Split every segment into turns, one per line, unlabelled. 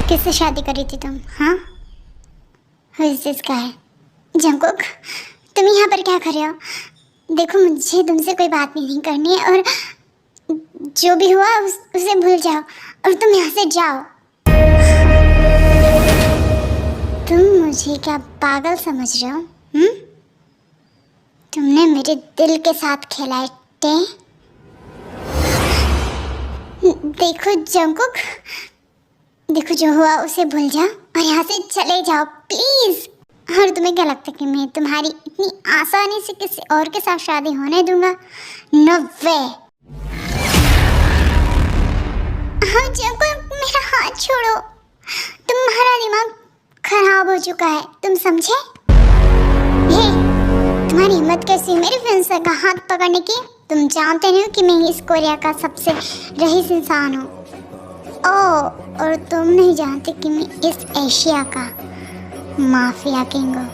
किससे शादी करी थी तुम? हाँ, Who is this guy? Jungkook, तुम यहाँ पर क्या कर रहे हो? देखो, मुझे तुमसे कोई बात नहीं करनी है और जो भी हुआ उसे भूल जाओ और तुम यहाँ से जाओ। तुम मुझे क्या पागल समझ रहे हो? तुमने मेरे दिल के साथ खेला है टे? देखो जंकुक, देखो जो हुआ उसे भूल जाओ और यहाँ से चले जाओ प्लीज। और तुम्हें क्या लगता है कि मैं तुम्हारी इतनी आसानी से किसी और के साथ शादी होने दूंगा? नो वे। हाँ जंकुक, मेरा हाथ छोड़ो। तुम्हारा दिमाग खराब हो चुका है, तुम समझे? हे, तुम्हारी हिम्मत कैसी मेरे फियांसे का हाथ पकड़ने की? तुम जानते नहीं हो कि मैं इस कोरिया का सबसे रईस इंसान हूँ। और तुम नहीं जानते कि मैं इस एशिया का माफिया किंग हूँ।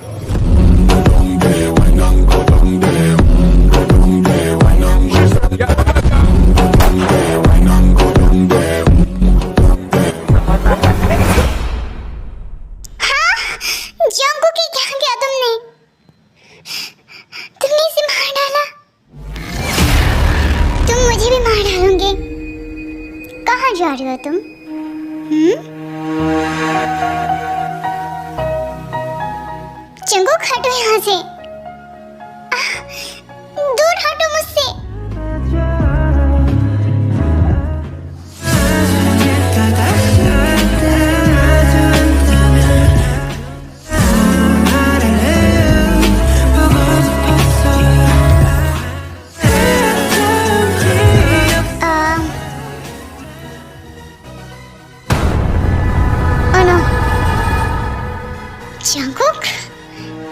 कहाँ जा रहे हो तुम? जंकुक, हटो यहाँ से। दूर हटो मुझसे। जंकुक,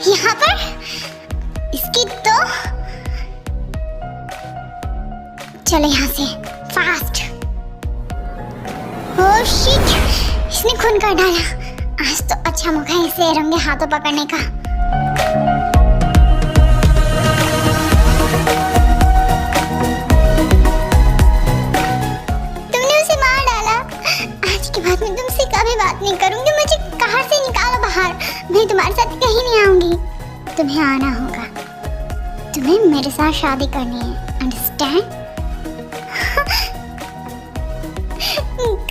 यहाँ पर इसकी तो चलो यहाँ से फास्ट। ओह शिट, इसने खून कर डाला। आज तो अच्छा मौका है इसे रंगे हाथों पकड़ने का। तुमने उसे मार डाला। आज के बाद मैं तुमसे कभी बात नहीं करूंगी। मुझे कार से निकालो बाहर। मैं तुम्हारे साथ कहीं नहीं आऊंगी। तुम्हें आना होगा। तुम्हें मेरे साथ शादी करनी है, अंडरस्टैंड?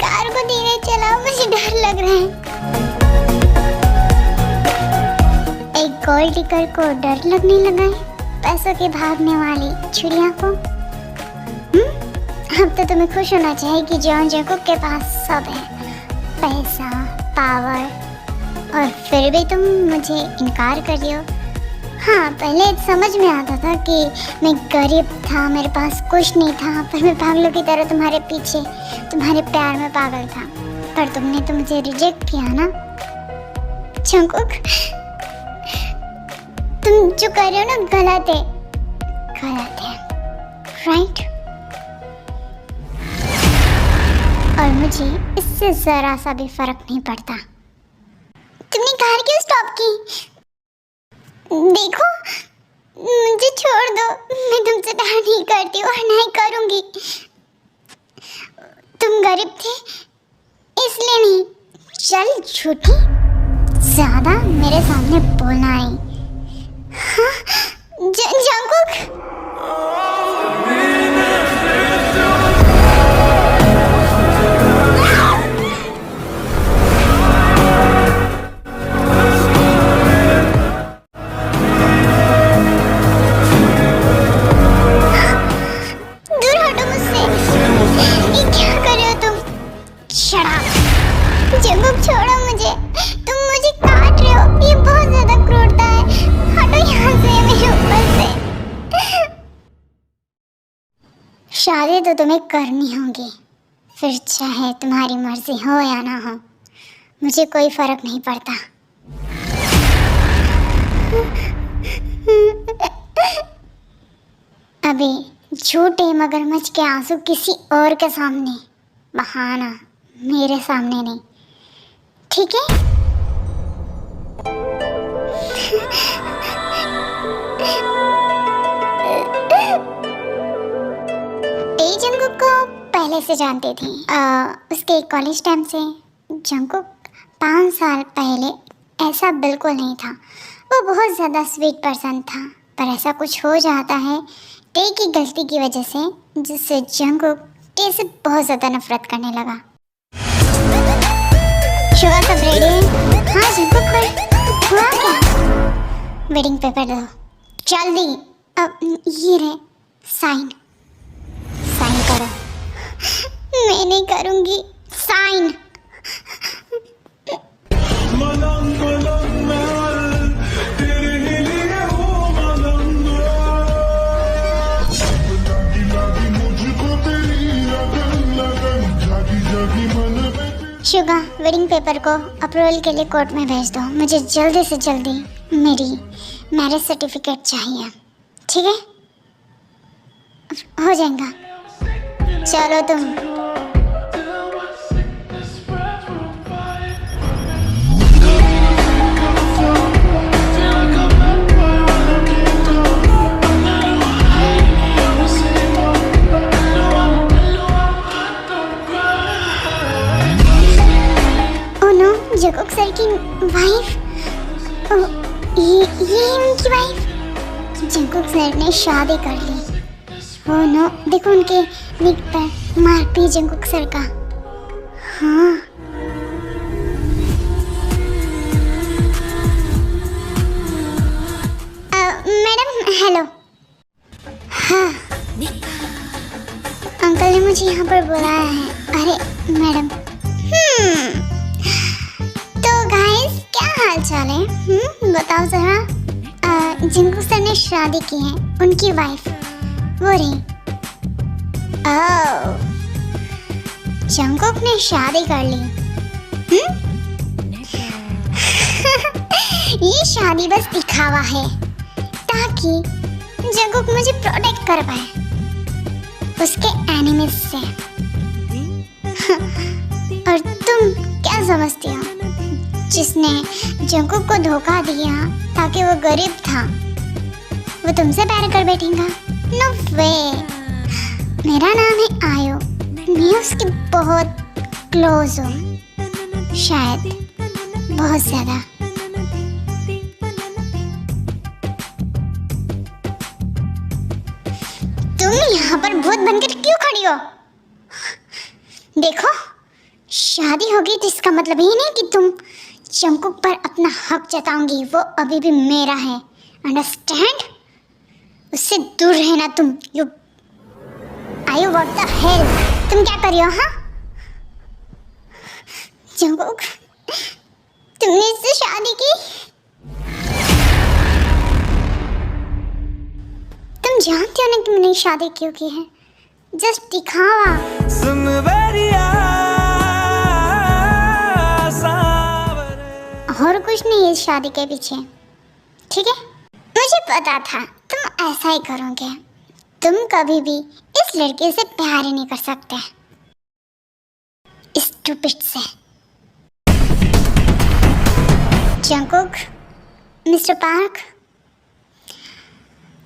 कार को धीरे चलाओ, मुझे डर लग रहा है। एक गोल्ड डिगर को डर लगने लगा है पैसों के भागने वाली चिड़िया को। अब तो तुम्हें खुश होना चाहिए कि जॉन जैकब के पास सब है, पैसा, पावर, और फिर भी तुम मुझे इनकार कर रही हो। हाँ, पहले समझ में आता था कि मैं गरीब था, मेरे पास कुछ नहीं था, पर मैं पागलों की तरह तुम्हारे पीछे, तुम्हारे प्यार में पागल था। पर तुमने तो मुझे रिजेक्ट किया ना जंकुक। तुम जो कर रहे हो ना गलत है, गलत है, राइट? और मुझे इससे जरा सा भी फर्क नहीं पड़ता। तुमने कार क्यों स्टॉप की? देखो, मुझे छोड़ दो। मैं तुमसे प्यार नहीं करती और नहीं करूंगी। तुम गरीब थे इसलिए नहीं। चल झूठी, ज्यादा मेरे सामने बोलना है। हाँ, जंकुक। जंकुक, छोड़ो मुझे। तुम मुझे काट रहे हो, ये बहुत ज्यादा क्रूरता है। हटो यहाँ से, मेरे ऊपर से। शादी तो तुम्हें करनी होगी, फिर चाहे तुम्हारी मर्जी हो या ना हो, मुझे कोई फर्क नहीं पड़ता। अभी झूठे मगरमच्छ के आंसू किसी और के सामने बहाना, मेरे सामने नहीं, ठीक है? जंकुक को पहले से जानती थी। उसके कॉलेज टाइम से। जंगकुक 5 साल पहले ऐसा बिल्कुल नहीं था। वो बहुत ज़्यादा स्वीट पर्सन था, पर ऐसा कुछ हो जाता है टे की गलती की वजह से, जिससे जंगकुक टे से बहुत ज़्यादा नफरत करने लगा। शुगर सब रेडी है? हाँ जंगकुक भाई, हुआ क्या? वेडिंग पेपर दो जल्दी। अब ये रहे, साइन करो। मैं नहीं करूँगी साइन। शुगा, वेडिंग पेपर को अप्रूवल के लिए कोर्ट में भेज दो। मुझे जल्दी से जल्दी मेरी मैरिज सर्टिफिकेट चाहिए, ठीक है? हो जाएगा। चलो तुम। जंगकुक सर की वाइफ, ये उनकी वाइफ। जंगकुक सर ने शादी कर ली। ओह नो, देखो उनके निक पर मार्क भी जंगकुक सर का। हाँ, मैडम हेलो। हाँ, अंकल ने मुझे यहाँ पर बुलाया है। अरे मैडम, तो गाइस क्या हाल चाल है? बताओ जरा। जंगकुक सर ने शादी की है, उनकी वाइफ वो रही। ओह, जंगकुक ने शादी कर ली। ये शादी बस दिखावा है ताकि जंगकुक मुझे प्रोटेक्ट कर पाए उसके एनिमीज से। और तुम क्या समझती हो, जिसने जंगकुक को धोखा दिया ताकि वो गरीब था, वो तुमसे प्यार कर बैठेगा? नो वे। मेरा नाम है आयो, मैं उसकी बहुत क्लोज हूँ, शायद बहुत ज्यादा। तुम यहाँ पर भूत बनकर क्यों खड़ी हो? देखो, शादी होगी तो इसका मतलब ये नहीं कि तुम जंगकुक पर अपना हक जताओगी। वो अभी भी मेरा है, अंडरस्टैंड? उससे दूर रहना तुम। यू आयो, व्हाट द हेल? तुम क्या कर रही हो? हाँ जंगकुक, तुमने इससे शादी की? तुम जानते हो ना कि मैंने शादी क्यों की है? जस्ट दिखावा। और कुछ नहीं इस शादी के पीछे, ठीक है? मुझे पता था तुम ऐसा ही करोगे। तुम कभी भी इस लड़के से प्यार ही नहीं कर सकते, स्टूपिड से। जंगकुक, मिस्टर पार्क,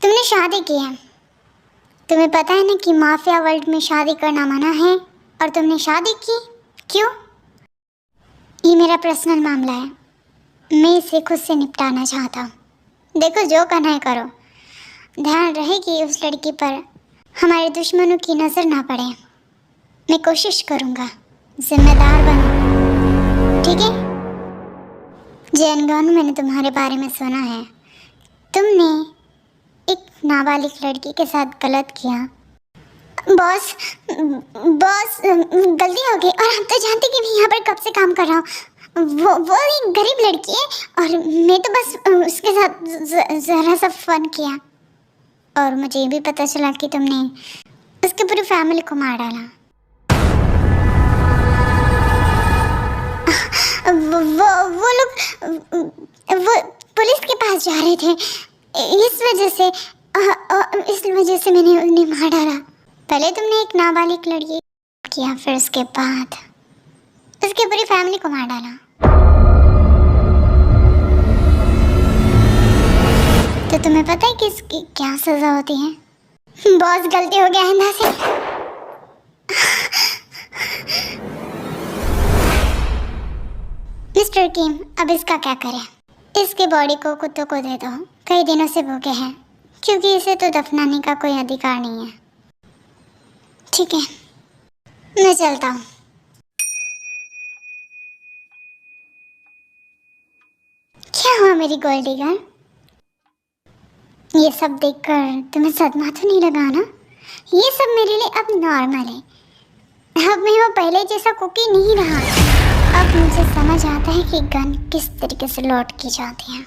तुमने शादी की है। तुम्हें पता है ना कि माफिया वर्ल्ड में शादी करना मना है, और तुमने शादी की। क्यों? ये मेरा पर्सनल मामला है, मैं इसे खुद से निपटाना चाहता हूँ। देखो, जो करना है करो। ध्यान रहे कि उस लड़की पर हमारे दुश्मनों की नज़र ना पड़े। मैं कोशिश करूँगा जिम्मेदार बनूँ, ठीक है? जैनगान, मैंने तुम्हारे बारे में सुना है। तुमने एक नाबालिग लड़की के साथ गलत किया। बॉस, गलती हो गई। और हम तो जानते कि मैं यहाँ पर कब से काम कर रहा हूँ। वो एक गरीब लड़की है, और मैं तो बस उसके साथ ज़रा सा फन किया। और मुझे ये भी पता चला कि तुमने उसकी पूरी फैमिली को मार डाला। वो लोग वो पुलिस के पास जा रहे थे, इस वजह से मैंने उन्हें मार डाला। पहले तुमने एक नाबालिग लड़की किया, फिर उसके बाद उसकी पूरी फैमिली को मार डाला। तो तुम्हें पता है कि इसकी क्या सजा होती है? बॉस, गलती हो गया आइंदा से। मिस्टर किम, अब इसका क्या करें? इसकी बॉडी को कुत्तों को दे दो, कई दिनों से भूखे हैं, क्योंकि इसे तो दफनाने का कोई अधिकार नहीं है। ठीक है, मैं चलता हूँ। क्या हुआ मेरी गोल्ड डिगर? ये सब देखकर तुम्हें सदमा तो नहीं लगा ना? ये सब मेरे लिए अब नॉर्मल है। अब मैं वो पहले जैसा कुकी नहीं रहा। अब मुझे समझ आता है कि गन किस तरीके से लौट की जाती है।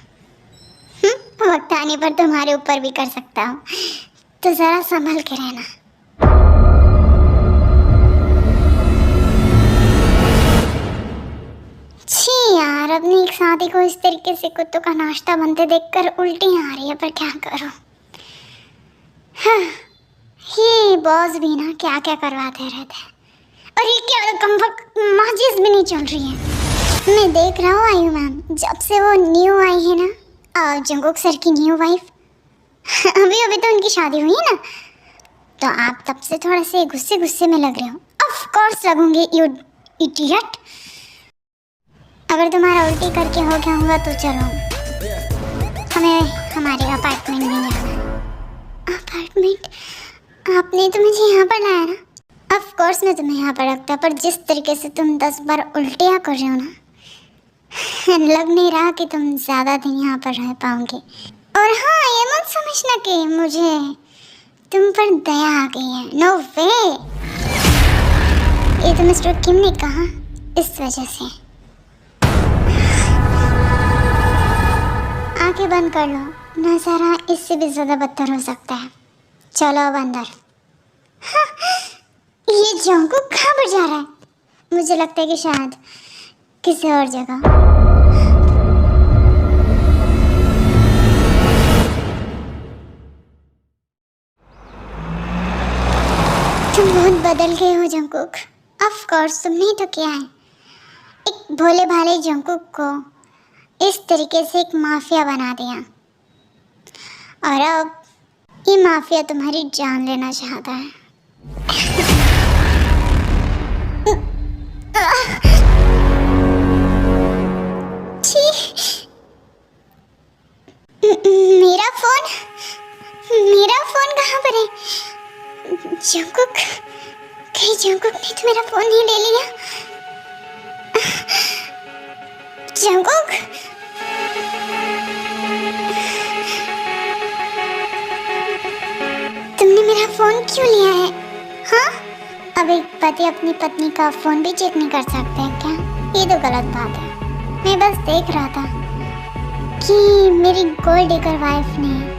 वक्त आने पर तुम्हारे ऊपर भी कर सकता हूँ, तो जरा संभल के रहना। छी यार, अपनी एक साथी को इस तरीके से कुत्तों का नाश्ता बनते देखकर उल्टी आ रही है, पर क्या करूं? हाँ, ये बॉस भी ना क्या क्या करवाते रहते हैं। और ये क्या कमबख्त माचिस भी नहीं चल रही है। मैं देख रहा हूँ आयु मैम, जब से वो न्यू आई है ना, जंगकुक सर की न्यू वाइफ, अभी तो उनकी शादी हुई है ना, तो आप तब से थोड़ा से गुस्से में लग रहे हो। ऑफ कोर्स लगूंगी, यू इडियट। अगर तुम्हारा उल्टी करके हो गया होगा तो चलो, हमें हमारे अपार्टमेंट में जाना है। अपार्टमेंट? आपने तो मुझे यहाँ पर लाया ना? ऑफ कोर्स मैं तुम्हें यहाँ पर रखता, पर जिस तरीके से तुम 10 बार उल्टियाँ कर रहे हो ना, लग नहीं रहा कि तुम ज़्यादा दिन यहाँ पर रह पाओगे। और हाँ, ये मत समझना कि मुझे तुम पर दया आ गई है, नो वे। ये तो मिस्टर किम ने कहा, इस वजह से। आंखें बंद कर लो, नज़ारा इससे भी ज़्यादा बदतर हो सकता है। चलो अब अंदर। हाँ, ये जंगकुक कहाँ पर जा रहा है? मुझे लगता है कि शायद किसी और जगह। तुम बहुत बदल गए हो जंगकुक। ऑफ कोर्स तुमने ही तो किया है, एक भोले भाले जंगकुक को इस तरीके से एक माफिया बना दिया, और अब ये माफिया तुम्हारी जान लेना चाहता है। मेरा फोन कहाँ पर है? जंगकुक, कहीं जंगकुक ने तो मेरा फोन नहीं ले लिया? जंगकुक, तुमने मेरा फोन क्यों लिया है? हाँ, अब एक पति अपनी पत्नी का फोन भी चेक नहीं कर सकते हैं क्या? ये तो गलत बात है। मैं बस देख रहा था कि मेरी गोल्ड डिगर वाइफ ने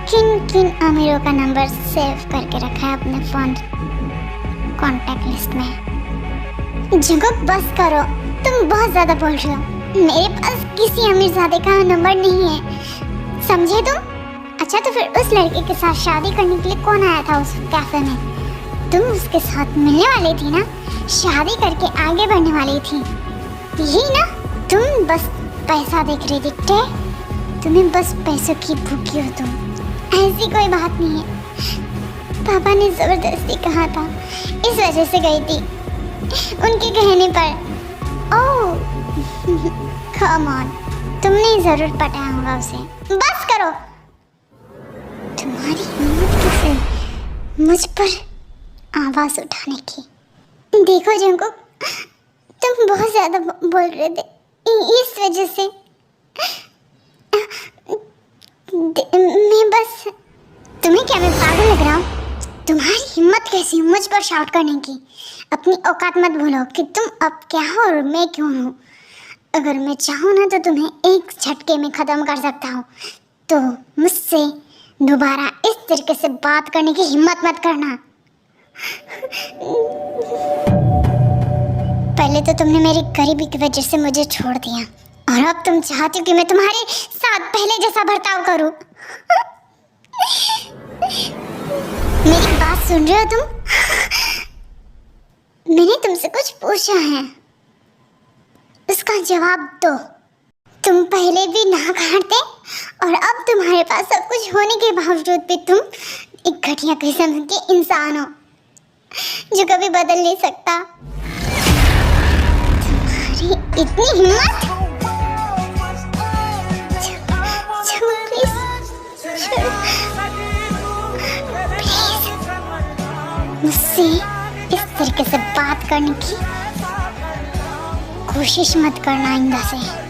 किन किन अमीरों का नंबर सेव करके रखा है अपने फोन कॉन्टैक्ट लिस्ट में। जंगकुक बस करो, तुम बहुत ज्यादा बोल रहे हो। मेरे पास किसी अमीरजादे का नंबर नहीं है, समझे तुम? अच्छा, तो फिर उस लड़के के साथ शादी करने के लिए कौन आया था उस कैफे में? तुम उसके साथ मिलने वाली थी ना, शादी करके आगे बढ़ने वाली थी, यही ना? तुम बस पैसा देख रही दिखते, तुम्हें बस पैसों की भूखी हो तुम। ऐसी कोई बात नहीं है, पापा ने जबरदस्ती कहा था, इस वजह से गई थी, उनके कहने पर। ओह कम ऑन, तुमने जरूर पटाया होगा उसे। बस करो, तुम्हारी हिम्मत कैसे मुझ पर आवाज उठाने की? देखो जंगकुक, तुम बहुत ज्यादा बोल रहे थे, इस वजह से मैं बस। तुम्हें क्या मैं पागल लग रहा हूँ? तुम्हारी हिम्मत कैसी मुझ पर शाउट करने की? अपनी औकात मत भूलो कि तुम अब क्या हो और मैं क्यों हूँ। अगर मैं चाहूँ ना तो तुम्हें एक झटके में ख़त्म कर सकता हूँ, तो मुझसे दोबारा इस तरीके से बात करने की हिम्मत मत करना। पहले तो तुमने मेरी गरीबी की वजह से मुझे छोड़ दिया, और अब तुम चाहती हो कि मैं तुम्हारे साथ पहले जैसा बर्ताव करूं। मेरी बात सुन रहे हो तुम? मैंने तुमसे कुछ पूछा है, उसका जवाब दो। तुम पहले भी ना काटते, और अब तुम्हारे पास सब कुछ होने के बावजूद भी तुम एक घटिया किस्म के इंसान हो जो कभी बदल नहीं सकता। तुम्हारी इतनी हिम्मत! मुझसे इस तरीके से बात करने की कोशिश मत करना आइंदा से।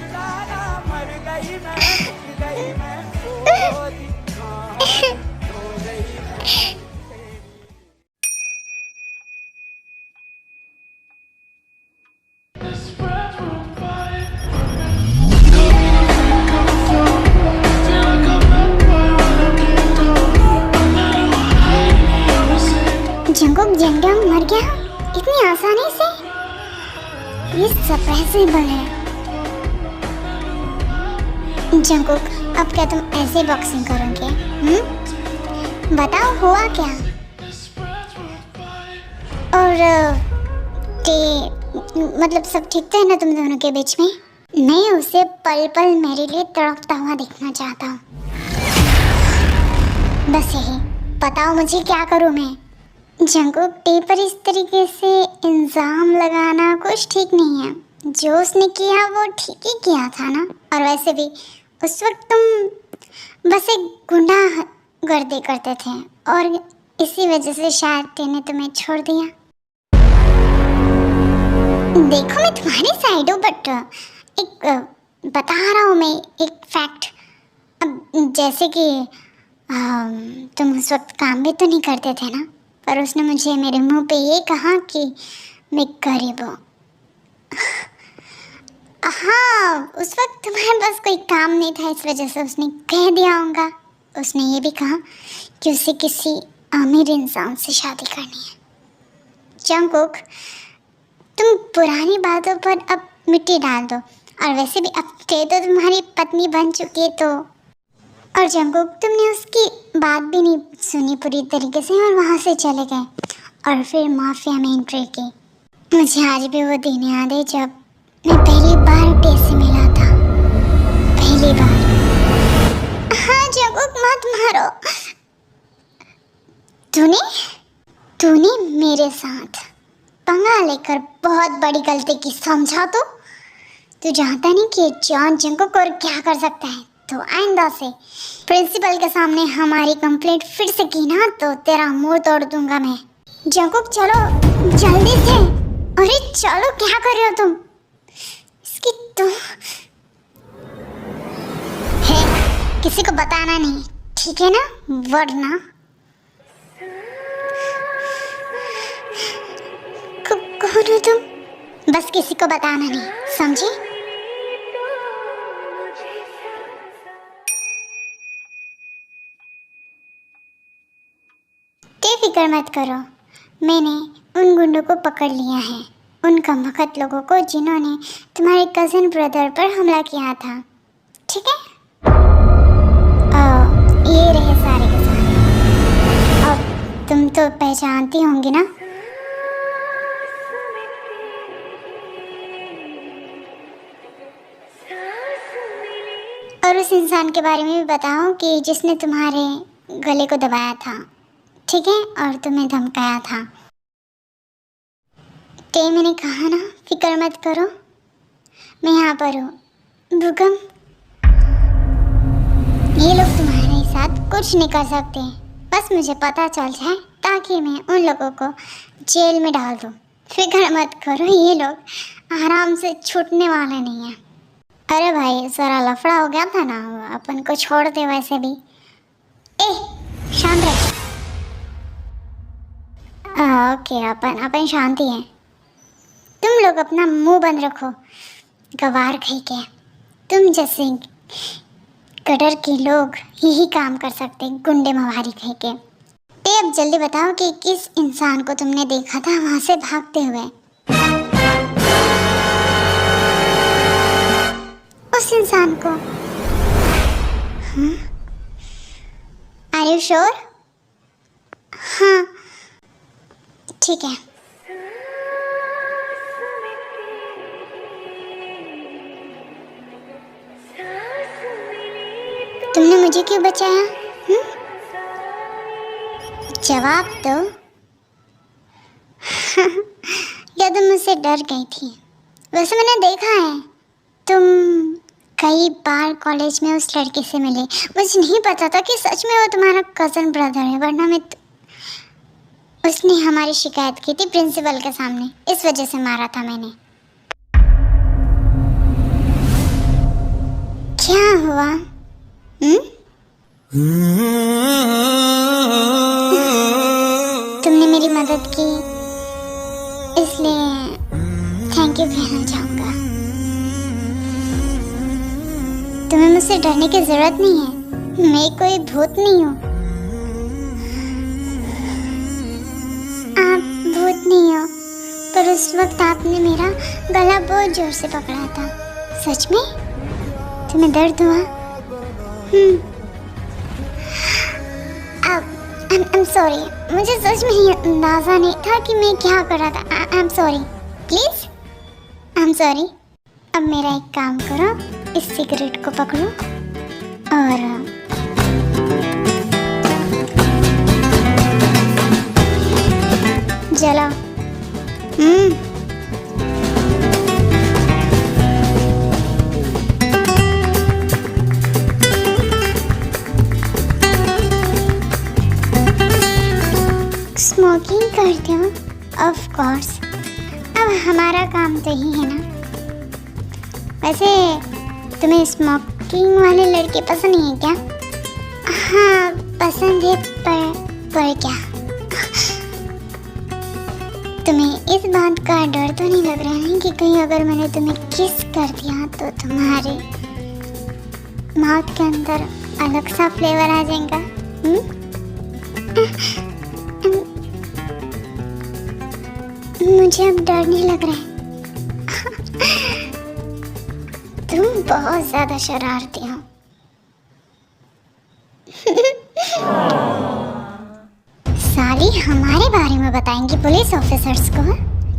जंगुक जंगम मर गया इतनी आसानी से? ये सरप्राइजेबल है। जंगुक, अब क्या तुम ऐसे बॉक्सिंग करोगे? बताओ हुआ क्या? और मतलब सब ठीक तो है ना तुम दोनों के बीच में? मैं उसे पल पल मेरे लिए तड़पता हुआ देखना चाहता हूँ। बस यही, बताओ मुझे क्या करूँ मैं? जंगुक, टे पर इस तरीके से इल्ज़ाम लगाना कुछ ठीक नहीं है। जो उसने किया वो ठीक ही किया था ना। और वैसे भी उस वक्त तुम बस एक गुंडा गर्दी करते थे और इसी वजह से शायद टे ने तुम्हें छोड़ दिया। देखो मैं तुम्हारी साइड हूँ, बट एक बता रहा हूँ मैं एक फैक्ट। अब जैसे कि तुम उस वक्त काम भी तो नहीं करते थे ना, पर उसने मुझे मेरे मुंह पे ये कहा कि मैं गरीब हूँ। हाँ, उस वक्त तुम्हारे पास कोई काम नहीं था, इस वजह से उसने कह दिया होगा। उसने ये भी कहा कि उसे किसी अमीर इंसान से शादी करनी है। जंगुक, तुम पुरानी बातों पर अब मिट्टी डाल दो। और वैसे भी अब टे तो तुम्हारी पत्नी बन चुकी है तो। और जंगुक, तुमने उसकी बात भी नहीं सुनी पूरी तरीके से और वहाँ से चले गए और फिर माफिया में एंट्री की। मुझे आज भी वो दिन याद है जब मैं पहली बार टे से मिला था। पहली बार। हाँ जंगुक, मत मारो। तूने मेरे साथ पंगा लेकर बहुत बड़ी गलती की, समझा? तो तू जानता नहीं कि जॉन जंगुक और क्या कर सकता है। तो आइंदा से प्रिंसिपल के सामने हमारी कंप्लेंट फिर से की ना तो तेरा मुंह तोड़ दूंगा मैं। जंगुक चलो जल्दी से। अरे चलो, क्या कर रहे हो तुम? इसकी तो है, किसी को बताना नहीं, ठीक है ना? वरना कौन हो तुम? बस किसी को बताना नहीं, समझी? फिक्र मत करो, मैंने उन गुंडों को पकड़ लिया है, उन कमबख्त लोगों को जिन्होंने तुम्हारे कज़न ब्रदर पर हमला किया था। ठीक है? ये रहे सारे के सारे। अब तुम तो पहचानती होंगी ना? और उस इंसान के बारे में भी बताओ कि जिसने तुम्हारे गले को दबाया था, ठीक है, और तुम्हें धमकाया था। टे, मैंने कहा ना फिक्र मत करो, मैं यहाँ पर हूँ। भूकम, ये लोग तुम्हारे साथ कुछ नहीं कर सकते, बस मुझे पता चल जाए ताकि मैं उन लोगों को जेल में डाल दूँ। फिक्र मत करो, ये लोग आराम से छूटने वाले नहीं हैं। अरे भाई, सारा लफड़ा हो गया था ना, अपन को छोड़ दे। वैसे भी शांत रहो। ओके, अपन शांति है। तुम लोग अपना मुंह बंद रखो, गवार कहीं के। तुम जैसे कटर के लोग यही काम कर सकते, गुंडे मवारी कहीं के। अब जल्दी बताओ कि किस इंसान को तुमने देखा था वहां से भागते हुए? उस इंसान को? Are you sure? हाँ ठीक है। तुमने मुझे क्यों बचाया? जवाब दो। या तुम मुझसे डर गई थी? वैसे मैंने देखा है, तुम कई बार कॉलेज में उस लड़के से मिले। मुझे नहीं पता था कि सच में वो तुम्हारा कज़न ब्रदर है, वरना मैं उसने हमारी शिकायत की थी प्रिंसिपल के सामने, इस वजह से मारा था मैंने। क्या हुआ? तुमने मेरी मदद की, इसलिए थैंक यू कहना चाहूंगा। तुम्हें मुझसे डरने की जरूरत नहीं है, मैं कोई भूत नहीं हूँ। आप भूत नहीं हो, पर उस वक्त आपने मेरा गला बहुत जोर से पकड़ा था। सच में? तुम्हें दर्द हुआ? I'm sorry, मुझे सच में ही अंदाजा नहीं था कि मैं क्या कर रहा था। I'm sorry, please, I'm sorry। अब मेरा एक काम करो, इस सिगरेट को पकड़ो और जलाओ। स्मोकिंग करते हो? Of course. अब हमारा काम तो ही है ना। वैसे तुम्हें स्मोकिंग वाले लड़के पसंद नहीं है क्या? हाँ पसंद है, पर क्या? तुम्हें इस बात का डर तो नहीं लग रहा है कि कहीं अगर मैंने तुम्हें किस कर दिया तो तुम्हारे माउथ के अंदर अलग सा फ्लेवर आ जाएगा? मुझे अब डर नहीं लग रहा है। तुम बहुत ज्यादा शरारती हो। साली हमारे बारे में बताएंगी पुलिस ऑफिसर्स को,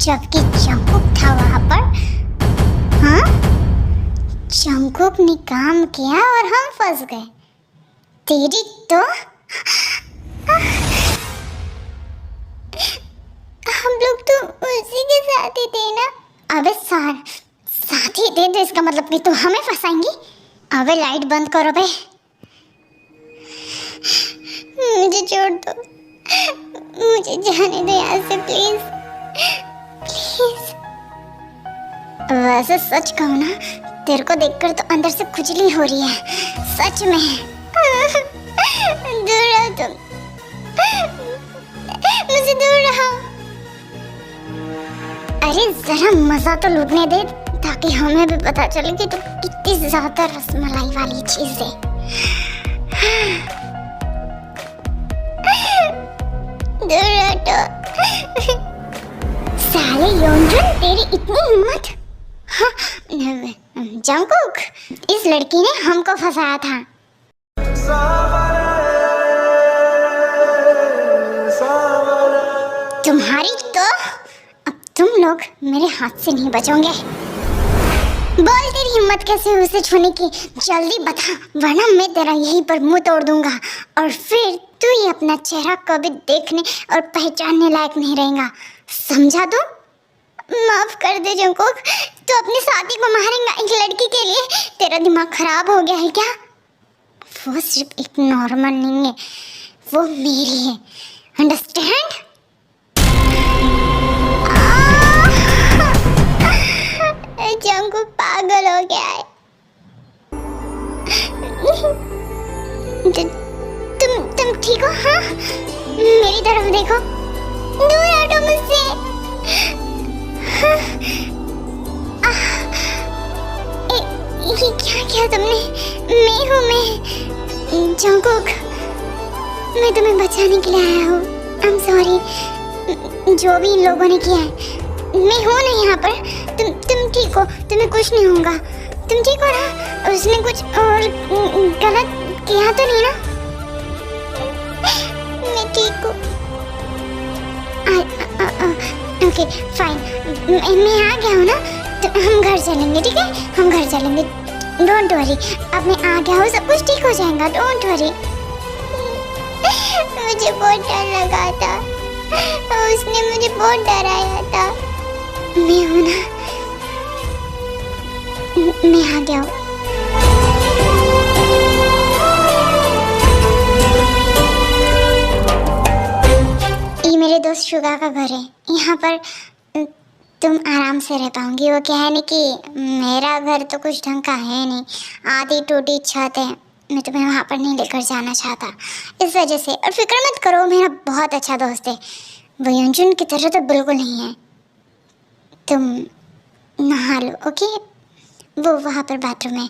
जबकि जंकुक था वहां पर। हाँ, जंकुक ने काम किया और हम फंस गए। तेरी तो हम लोग तो उसी के साथ ही थे ना। अबे साथी थे तो इसका मतलब कि तू हमें फंसाएंगी? अबे लाइट बंद करो बे, मुझे छोड़ दो, मुझे जाने दो यहाँ से प्लीज प्लीज। वैसे सच कहूँ ना, तेरे को देखकर तो अंदर से खुजली हो रही है, सच में। दूर रहो तुम, मुझे दूर रहो। अरे जरा मजा तो लूटने दे, ताकि हमें भी पता चले कि तू कितनी ज्यादा रसमलाई वाली चीज है। दूर हटो। साले योंजन, तेरी इतनी हिम्मत? हाँ, जंकुक, इस लड़की ने हमको फंसाया था। तुम्हारी तो अब तुम लोग मेरे हाथ से नहीं बचोगे। बोल तेरी हिम्मत कैसे हुई उसे छूने की, जल्दी बता, वरना मैं तेरा यहीं पर मुंह तोड़ दूंगा और फिर तू ही अपना चेहरा कभी देखने और पहचानने लायक नहीं रहेगा, समझा तू? माफ कर दे जंकुक, तू अपनी शादी को मारेगा एक लड़की के लिए? तेरा दिमाग खराब हो गया है क्या? वो सिर्फ एक नॉर्मल नहीं है, वो मेरी है, अंडरस्टैंड? जंकुक पागल हो गया है। तुम ठीक हो? हाँ, मेरी तरफ देखो, दूर हटो मुझसे। ये क्या किया तुमने? मैं जंकुक, मैं तुम्हें बचाने के लिए आया हूँ। आई एम सॉरी जो भी इन लोगों ने किया है, मैं हूँ ना यहाँ पर। तुम ठीक हो, तुम्हें कुछ नहीं होगा, तुम ठीक हो ना? उसने कुछ और गलत किया तो नहीं ना? मैं ठीक हूँ। ओके फाइन, मैं आ गया हूँ ना, तो हम घर चलेंगे, ठीक है? हम घर चलेंगे, डोंट वरी। अब मैं आ गया हूँ, सब कुछ ठीक हो जाएगा, डोंट वरी। मुझे बहुत डर लगा था, उसने मुझे बहुत डराया था। मैं हूँ ना, मैं आ गया हूँ। मेरे दोस्त शुगा का घर है यहाँ पर। तुम आराम से रह पाओगी। वो क्या है ना कि मेरा घर तो कुछ ढंग का है नहीं, आधी टूटी छत है। मैं तुम्हें वहाँ पर नहीं लेकर जाना चाहता इस वजह से। और फिक्र मत करो, मेरा बहुत अच्छा दोस्त है, वो यंजुन की तरह तो बिल्कुल नहीं है। तुम नहा लो, ओके? वो वहाँ पर बाथरूम है,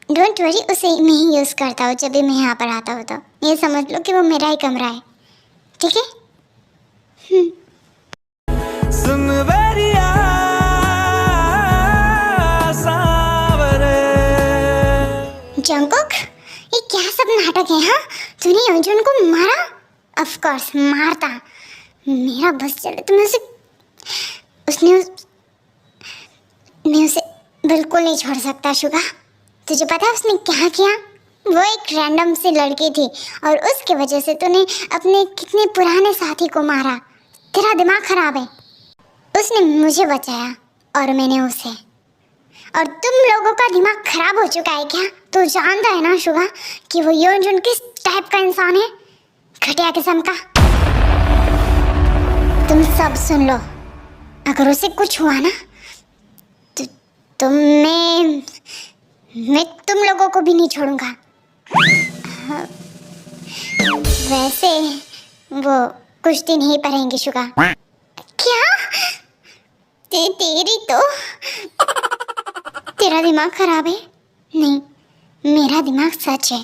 डोंट वरी, उसे मैं ही यूज़ करता हूँ जब भी मैं यहाँ पर आता हूँ। तो ये समझ लो कि वो मेरा ही कमरा है, ठीक है?
सुन बेरिया सावरे।
जंगकुक, ये क्या सब नाटक है? हाँ, तूने यंजुन को मारा? ऑफ कोर्स मारता, मेरा बस चले तो मैं उसे बिल्कुल नहीं छोड़ सकता। शुगा, तुझे पता है उसने क्या किया? वो एक रैंडम सी लड़की थी और उसकी वजह से तूने अपने कितने पुराने साथी को मारा। तेरा दिमाग खराब है। उसने मुझे बचाया और मैंने उसे। और तुम लोगों का दिमाग खराब हो चुका है क्या? तू जानता है ना शुगा कि वो यंजुन किस टाइप का इंसान है? घटिया किस्म का। तुम सब सुन लो, अगर उसे कुछ हुआ ना तो मैं तुम लोगों को भी नहीं छोड़ूंगा। वैसे वो कुछ दिन ही पढ़ेंगे शुगा। क्या? तेरी तो तेरा दिमाग खराब है? नहीं, मेरा दिमाग सच है।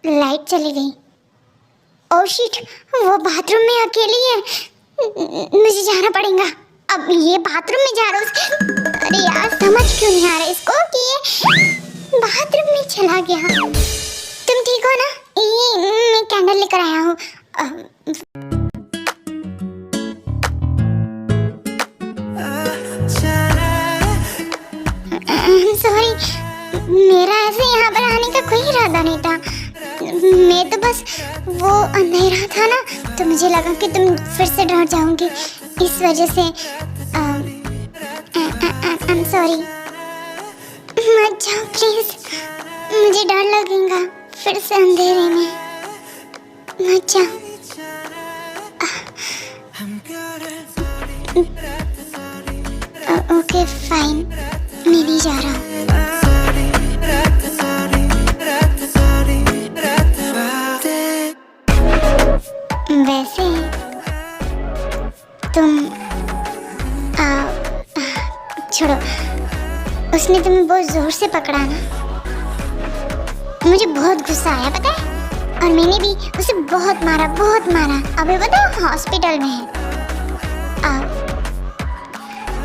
लाइट चली गई। ओह शिट, वो बाथरूम में अकेली है। मुझे जाना पड़ेगा। अब ये बाथरूम में जा रहा हूँ। अरे यार, समझ क्यों नहीं आ रहा इसको कि ये बाथरूम में चला गया। तुम ठीक हो ना? ये मैं कैंडल लेकर आया हूँ। सॉरी, मेरा ऐसे यहाँ पर आने का कोई इरादा नहीं था। मैं तो बस, वो अंधेरा था ना तो मुझे लगा कि तुम फिर से डर जाओगी, इस वजह से। I'm sorry। मत जाओ प्लीज, मुझे डर लगेगा फिर से अंधेरे में। मत जाओ। ओके फाइन, मैं नहीं जा रहा हूँ। वैसे तुम छोड़ो, उसने तुम्हें बहुत जोर से पकड़ा ना, मुझे बहुत गुस्सा आया पता है। और मैंने भी उसे बहुत मारा, बहुत मारा। अभी पता है हॉस्पिटल में है।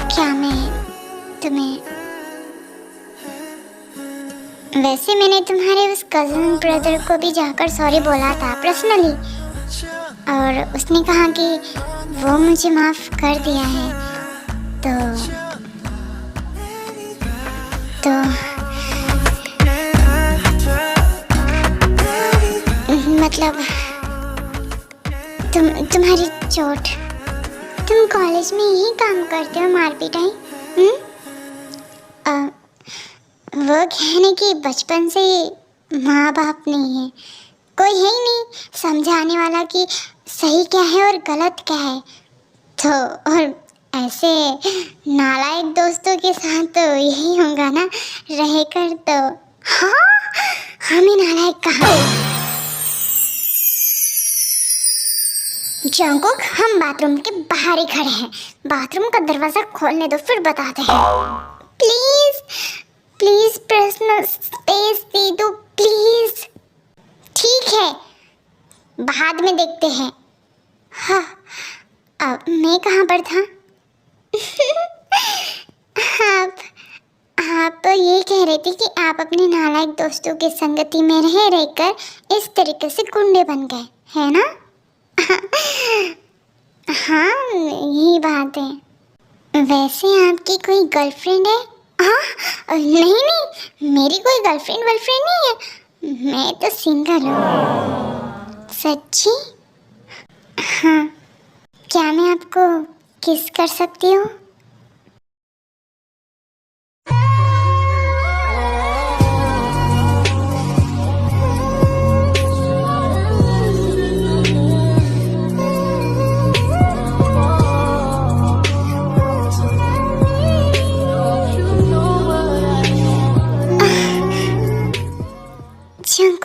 क्या मैं तुम्हें, वैसे मैंने तुम्हारे उस कजिन ब्रदर को भी जाकर सॉरी बोला था पर्सनली, और उसने कहा कि वो मुझे माफ़ कर दिया है। तो मतलब तुम्हारी चोट, तुम कॉलेज में यही काम करते हो, मार पिटाई? वो कहने कि बचपन से माँ बाप नहीं है, कोई है ही नहीं समझाने वाला कि सही क्या है और गलत क्या है। तो और ऐसे नालायक दोस्तों के साथ तो यही होगा ना रहकर। तो हाँ, हमें नालायक कहा। जंगकुक, हम बाथरूम के बाहर ही खड़े हैं, बाथरूम का दरवाजा खोलने दो फिर बताते हैं। प्लीज प्लीज पर्सनल स्पेस दे दो प्लीज। ठीक है, बाद में देखते हैं। हाँ, अब मैं कहाँ पर था? आप ये कह रहे थे कि आप अपने नालायक दोस्तों की संगति में रह रहकर इस तरीके से गुंडे बन गए, है ना? हाँ, यही बात है। वैसे आपकी कोई गर्लफ्रेंड है? हाँ, नहीं, मेरी कोई गर्लफ्रेंड वर्लफ्रेंड नहीं है, मैं तो सिंगल हूँ। सच्ची? हाँ, क्या मैं आपको किस कर सकती हूँ?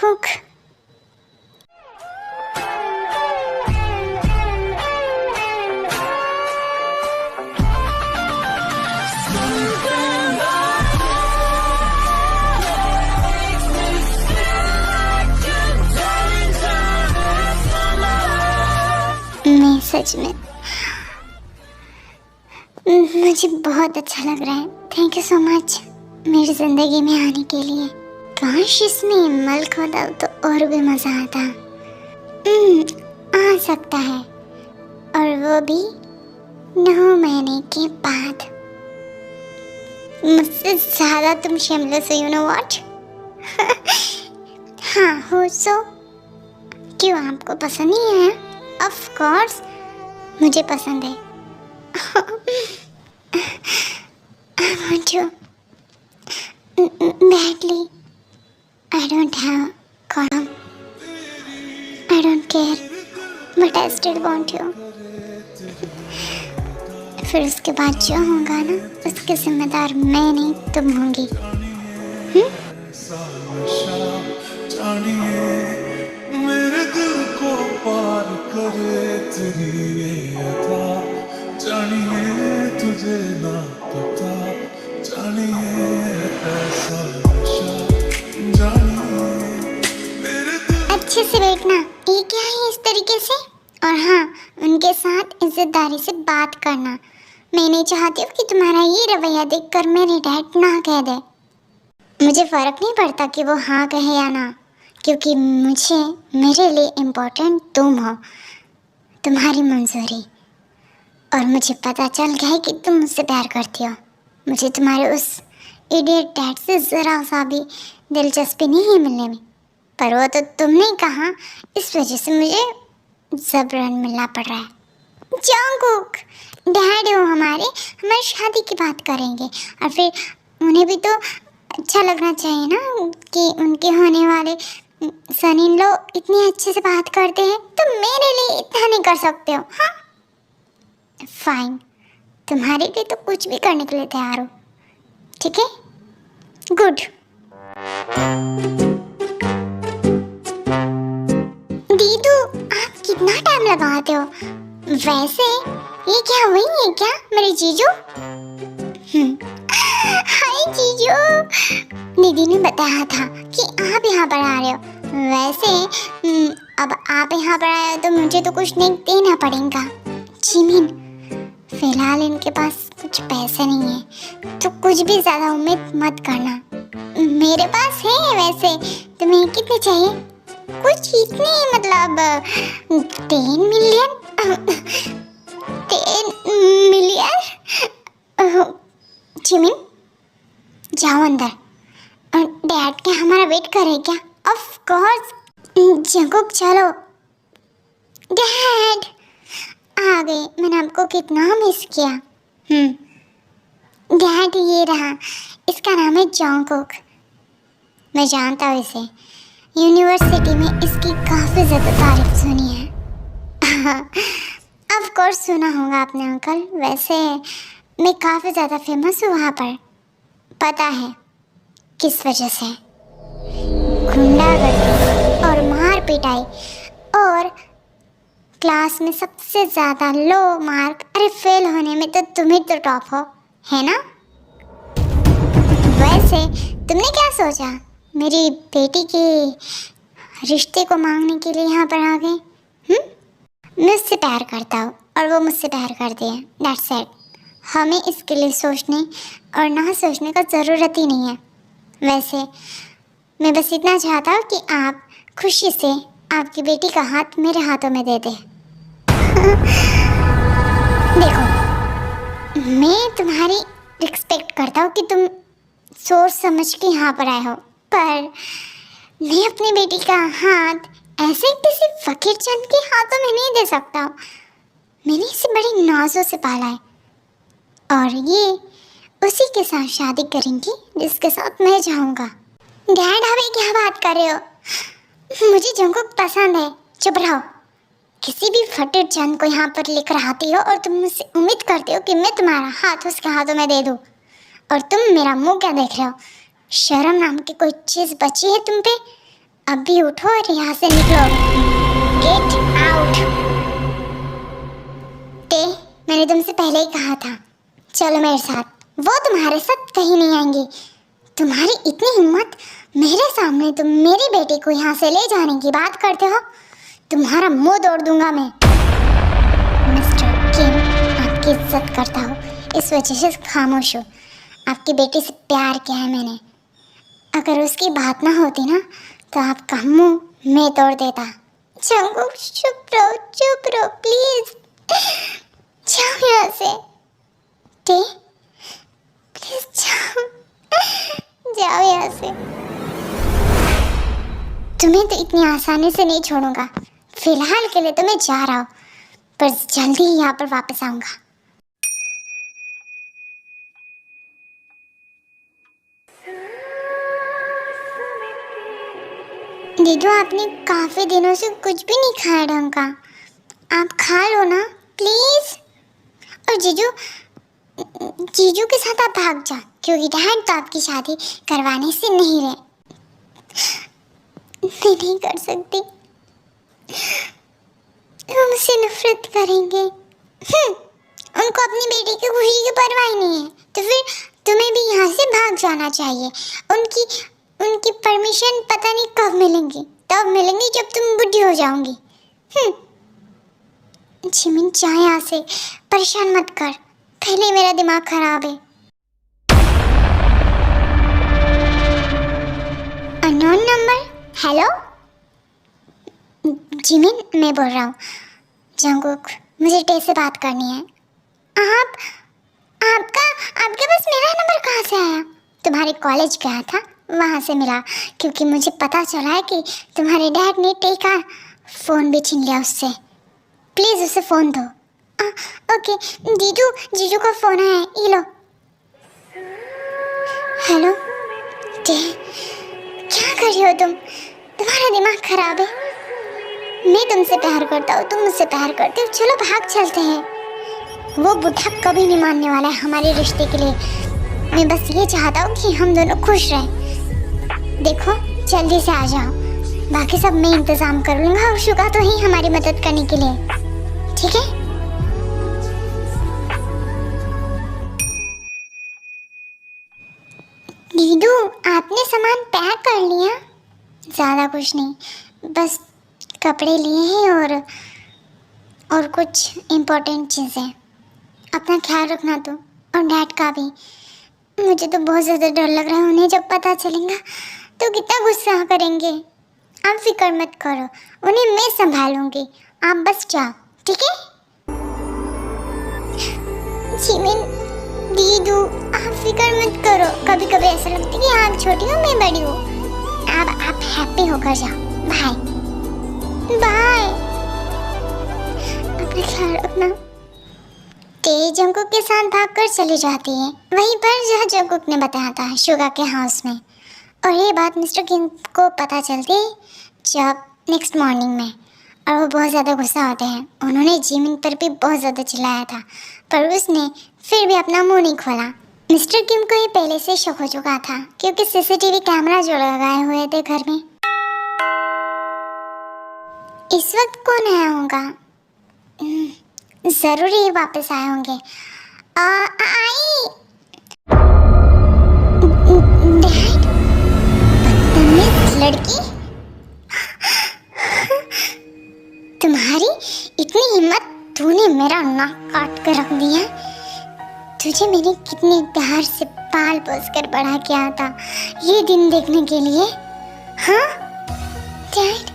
जंगकुक। मैं सच में मुझे बहुत अच्छा लग रहा है। थैंक यू सो मच मेरी ज़िंदगी में आने के लिए। काश इसमें मल्क होता तो और भी मज़ा आता। आ सकता है, और वो भी 9 महीने के बाद। मुझसे ज़्यादा तुम शेमलेस हो, यू नो व्हाट। हाँ हो सो। क्यों, आपको पसंद नहीं है? ऑफ कोर्स मुझे पसंद है। I want you badly. I don't have condom. I don't care, but I still want you. फिर उसके बाद जो होगा ना, उसके जिम्मेदार मैं नहीं तुम होंगी।
मेरे दिल को पार करे तेरी ये अदा, जानिए तुझे ना पता, जानिए ऐसा नशा, जानिए मेरे दिल।
अच्छे से बैठना, ये क्या है इस तरीके से? और हाँ, उनके साथ इज्जतदारी से बात करना। मैं नहीं चाहती हूँ कि तुम्हारा ये रवैया देखकर मेरे डैड ना कह दे। मुझे फ़र्क नहीं पड़ता कि वो हाँ कहे या ना, क्योंकि मेरे लिए इम्पोर्टेंट तुम हो, तुम्हारी मंजूरी। और मुझे पता चल गया है कि तुम मुझसे प्यार करती हो। मुझे तुम्हारे उस इडियट डैड से ज़रा सा भी दिलचस्पी नहीं है मिलने में, पर वो तो तुमने कहा, इस वजह से मुझे ज़बरन मिलना पड़ रहा है। जंगकुक डैड हो हमारी शादी की बात करेंगे, और फिर उन्हें भी तो अच्छा लगना चाहिए ना कि उनके होने वाले सन इन लॉ इतने अच्छे से बात करते हैं, तो मेरे लिए इतना नहीं कर सकते हो? हाँ फाइन, तुम्हारे लिए तो कुछ भी करने के लिए तैयार हो, ठीक है? गुड। दीदू आप कितना टाइम लगाते हो? वैसे ये क्या वही है क्या मेरे जीजू? हाय जीजू, दीदी ने बताया था कि आप यहाँ पर आ रहे हो। वैसे अब आप यहाँ पर आए हो तो मुझे तो कुछ नहीं देना पड़ेगा। जिमिन, फिलहाल इनके पास कुछ पैसे नहीं है, तो कुछ भी ज़्यादा उम्मीद मत करना। मेरे पास है वैसे। तुम्हें कितने चाहिए? कुछ इतने, मतलब 10 मिलियन। 10 मिलियन? जिमिन जाओ अंदर। डैड क्या हमारा वेट करे क्या? Of course. जंगकुक चलो। डैड आ गए, मैंने आपको कितना मिस किया। डैड ये रहा, इसका नाम है जंगकुक। मैं जानता हूँ इसे, यूनिवर्सिटी में इसकी काफ़ी ज़्यादा तारीफ सुनी है। ऑफ कोर्स सुना होगा आपने अंकल। वैसे मैं काफ़ी ज़्यादा फेमस हूँ वहाँ पर, पता है किस वजह से? गुंडागर्दी और मार पिटाई, और क्लास में सबसे ज़्यादा लो मार्क। अरे फेल होने में तो तुम ही तो टॉप हो, है ना? वैसे तुमने क्या सोचा, मेरी बेटी के रिश्ते को मांगने के लिए यहाँ पर आ गए? मैं उससे प्यार करता हूँ और वो मुझसे प्यार करती है, दैट्स इट। हमें इसके लिए सोचने और ना सोचने का ज़रूरत ही नहीं है। वैसे मैं बस इतना चाहता हूँ कि आप खुशी से आपकी बेटी का हाथ मेरे हाथों में दे दें। देखो, मैं तुम्हारी रिस्पेक्ट करता हूँ कि तुम सोच समझ के यहाँ पर आए हो, पर मैं अपनी बेटी का हाथ ऐसे किसी फकीर चंद के हाथों में नहीं दे सकता हूँ। मैंने इसे बड़ी नाजों से पाला है, और ये उसी के साथ शादी करेंगी जिसके साथ मैं जाऊँगा। डैड अभी क्या बात कर रहे हो? मुझे जंगकुक पसंद है। चुप रहो। किसी भी फटीर चंद को यहाँ पर लेकर आती हो और तुम मुझसे उम्मीद करते हो कि मैं तुम्हारा हाथ उसके हाथों में दे दूँ, और तुम मेरा मुंह क्या देख रहे हो? शर्म नाम की कोई चीज़ बची है तुम पे? अभी उठो और यहाँ से निकलो। Get out. ते, मैंने तुमसे पहले ही कहा था, चलो मेरे साथ। वो तुम्हारे साथ कहीं नहीं आएंगे। तुम्हारी इतनी हिम्मत, मेरे सामने तुम मेरी बेटी को यहाँ से ले जाने की बात करते हो। तुम्हारा मुंह तोड़ दूंगा मैं। मिस्टर किम, आपकी इज्जत करता हूँ, इस वजह से खामोश हूँ। आपकी बेटी से प्यार किया है मैंने। अगर उसकी बात ना होती ना तो आपका मुंह मैं तोड़ देता। जंगकुक, चुप रहो प्लीज। जाओ यहाँ से। टे, प्लीज जाओ यहाँ से। तुम्हें तो इतनी आसानी से नहीं छोड़ूंगा। फिलहाल के लिए तो मैं जा रहा हूँ, पर जल्दी ही यहाँ पर वापस आऊंगा। दीदू, आपने काफी दिनों से कुछ भी नहीं खाया ढंग का। आप खा लो ना प्लीज। और जीजू के साथ आप भाग जाओ, क्योंकि डैड तो आपकी शादी करवाने से नहीं रहे। मैं नहीं कर सकती, वो मुझसे नफरत करेंगे। उनको अपनी बेटी की खुशी की परवाह नहीं है, तो फिर तुम्हें भी यहाँ से भाग जाना चाहिए। उनकी परमिशन पता नहीं कब मिलेंगी, तब मिलेंगी जब तुम बुढ़ी हो जाओगी। जिमिन, जा यहाँ से, परेशान मत कर, पहले मेरा दिमाग खराब है। Unknown number. हेलो जिमिन, मैं बोल रहा हूँ। जंगकुक, मुझे टे से बात करनी है। आपके पास मेरा नंबर कहाँ से आया? तुम्हारे कॉलेज गया था, वहाँ से मिला, क्योंकि मुझे पता चला है कि तुम्हारे डैड ने टे का फ़ोन भी छीन लिया उससे। प्लीज़ उसे फ़ोन दो। ओके, जीजू का फ़ोन है, ये लो। हेलो टे, क्या कर रही हो तुम? तुम्हारा दिमाग खराब है। मैं तुमसे प्यार करता हूँ, तुम मुझसे प्यार करते हो, चलो भाग चलते हैं। वो बुढ़ा कभी नहीं मानने वाला है हमारे रिश्ते के लिए। मैं बस ये चाहता हूँ कि हम दोनों खुश रहें। देखो, जल्दी से आ जाओ, बाकी सब मैं इंतज़ाम कर लूँगा। और शुगा तो ही हमारी मदद करने के लिए, ठीक है? दीदू, आपने सामान पैक कर लिया? ज़्यादा कुछ नहीं, बस कपड़े लिए हैं और कुछ इम्पोर्टेंट चीज़ें। अपना ख्याल रखना तो, और डैड का भी। मुझे तो बहुत ज़्यादा डर लग रहा है, उन्हें जब पता चलेगा तो कितना गुस्सा करेंगे। आप फिक्र मत करो, उन्हें मैं संभालूंगी, आप बस जाओ, ठीक है? जिमिन, दीदू, आप फिक्र मत करो। कभी कभी ऐसा लगता है कि आप छोटी हो, मैं बड़ी हूँ। अब आप हैप्पी होकर जाओ। बाय। अपना ख्याल रखना। ते जंगकुक के साथ भागकर चली जाती है, वहीं पर जहाँ जंगकुक ने बताया था, शुगा के हाउस में। और ये बात मिस्टर किम को पता चलती जब नेक्स्ट मॉर्निंग में, और वो बहुत ज़्यादा गुस्सा होते हैं। उन्होंने जिमिन पर भी बहुत ज़्यादा चिल्लाया था, पर उसने फिर भी अपना मुंह नहीं खोला। मिस्टर किम को ये पहले से शक हो चुका था, क्योंकि सीसीटीवी कैमरा जो लगाए हुए थे घर में। इस वक्त कौन आया होगा? जरूर ही वापस आए होंगे। आई डैड, बदतमीज लड़की, तुम्हारी इतनी हिम्मत, तूने मेरा नाक काट कर रख दिया। तुझे मैंने कितने प्यार से पाल पोस कर बड़ा किया था ये दिन देखने के लिए। हाँ डैड,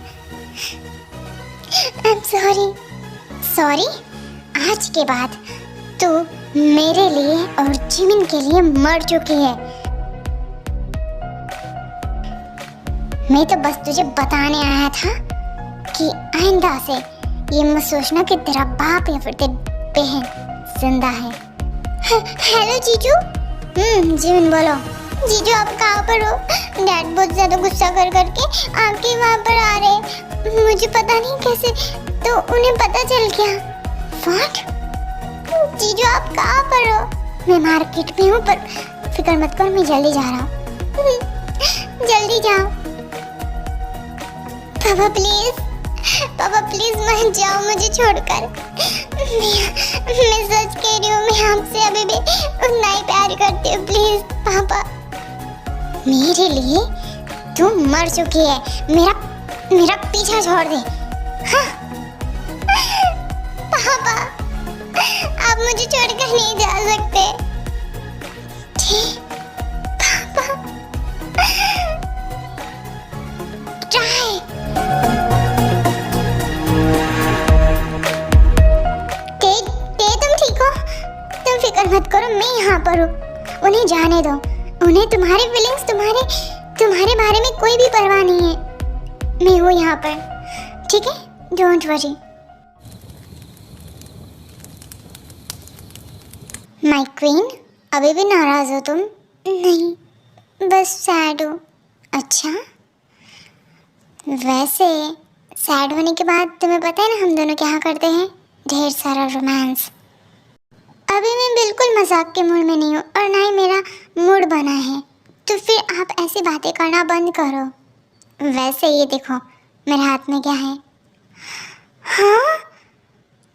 आई एम सॉरी। आज के बाद तू मेरे लिए और जिमिन के लिए मर चुकी है। मैं तो बस तुझे बताने आया था कि आइंदा से ये मत सोचना कि तेरा बाप या फिर तेरी बहन जिंदा है। हेलो जीजू। जिमिन बोलो। जीजू, आप कहाँ पर हो? डैड बहुत ज्यादा गुस्सा कर करके आपके वहाँ पर आ रहे, मुझे पता नहीं कैसे, तो उन्हें पता चल गया। व्हाट? जीजू, आप कहाँ पर हो? मैं मार्केट में हूँ, पर फिक्र मत करो, मैं जल्दी जा रहा हूँ। जल्दी जाओ। पापा प्लीज मत जाओ मुझे छोड़कर। मैं सच कह रही हूँ, मैं आपसे अभी भी उतना ही प्यार करती हूँ। प्लीज पापा, मेरे लिए तू मर चुकी है, मेरा पीछा छोड़ दे। हाँ पापा, आप मुझे छोड़कर नहीं जा सकते। ठीक पापा, ट्राई। तुम ठीक हो? तुम फिक्र मत करो, मैं यहाँ पर हूँ। उन्हें जाने दो, उन्हें तुम्हारी फीलिंग्स, तुम्हारे बारे में कोई भी परवाह नहीं है। मैं हूँ यहाँ पर, ठीक है? Don't worry. माय क्वीन, अभी भी नाराज हो तुम? नहीं, बस सैड हो। अच्छा, वैसे सैड होने के बाद तुम्हें पता है ना हम दोनों क्या करते हैं? ढेर सारा रोमांस। अभी मैं बिल्कुल मजाक के मूड में नहीं हूँ और ना ही मेरा मूड बना है, तो फिर आप ऐसी बातें करना बंद करो। वैसे ये देखो मेरे हाथ में क्या है। हाँ,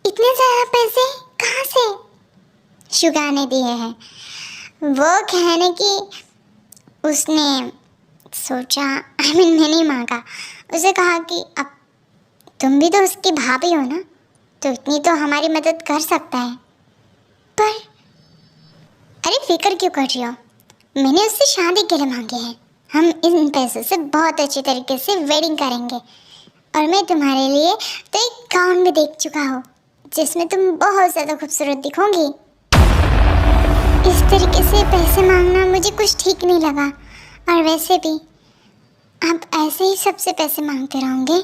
इतने ज़्यादा पैसे कहाँ से? शुगा ने दिए हैं। वो कहने की उसने सोचा, मैं नहीं मांगा। उसे कहा कि अब तुम भी तो उसकी भाभी हो ना, तो इतनी तो हमारी मदद कर सकता है। पर अरे फिक्र क्यों कर रही हो? मैंने उससे शादी के लिए मांगे हैं। हम इन पैसों से बहुत अच्छी तरीके से वेडिंग करेंगे और मैं तुम्हारे लिए तो एक गाउन भी देख चुका हूँ जिसमें तुम बहुत ज़्यादा खूबसूरत दिखोगी। इस तरीके से पैसे मांगना मुझे कुछ ठीक नहीं लगा, और वैसे भी आप ऐसे ही सबसे पैसे मांगते रहोगे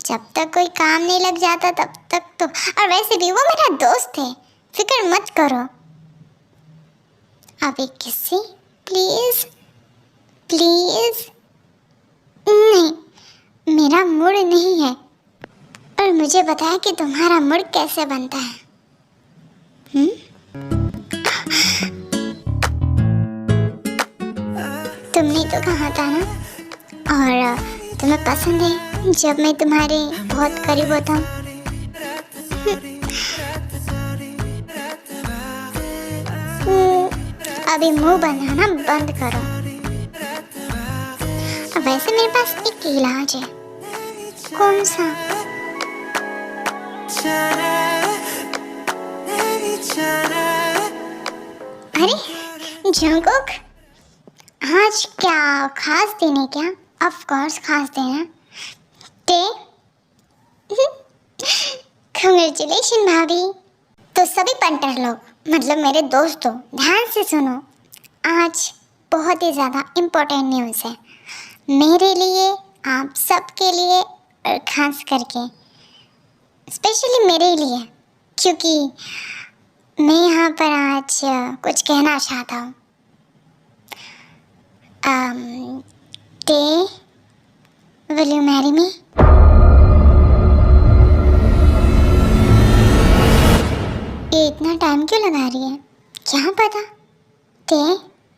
जब तक कोई काम नहीं लग जाता तब तक तो। और वैसे भी वो मेरा दोस्त है, फिक्र मत करो। अब एक किस्सी प्लीज प्लीज। नहीं, मेरा मूड नहीं है, और मुझे बताया कि तुम्हारा मूड कैसे बनता है। तुमने तो कहा था ना, और तुम्हें पसंद है जब मैं तुम्हारे बहुत करीब होता हूँ। अभी मुंह बनाना बंद करो। वैसे मेरे पास एक इलाज है। कौन सा? अरे जंगकुक, आज क्या खास दिन है क्या? ऑफ कोर्स खास दिन है। कांग्रेचुलेशन भाभी। तो सभी पंटर लोग, मतलब मेरे दोस्तों, ध्यान से सुनो। आज बहुत ही ज़्यादा इम्पोर्टेंट न्यूज़ है मेरे लिए, आप सबके लिए, और खास करके स्पेशली मेरे लिए, क्योंकि मैं यहाँ पर आज कुछ कहना चाहता हूँ। Will you marry me? ये इतना टाइम क्यों लगा रही है? क्या पता?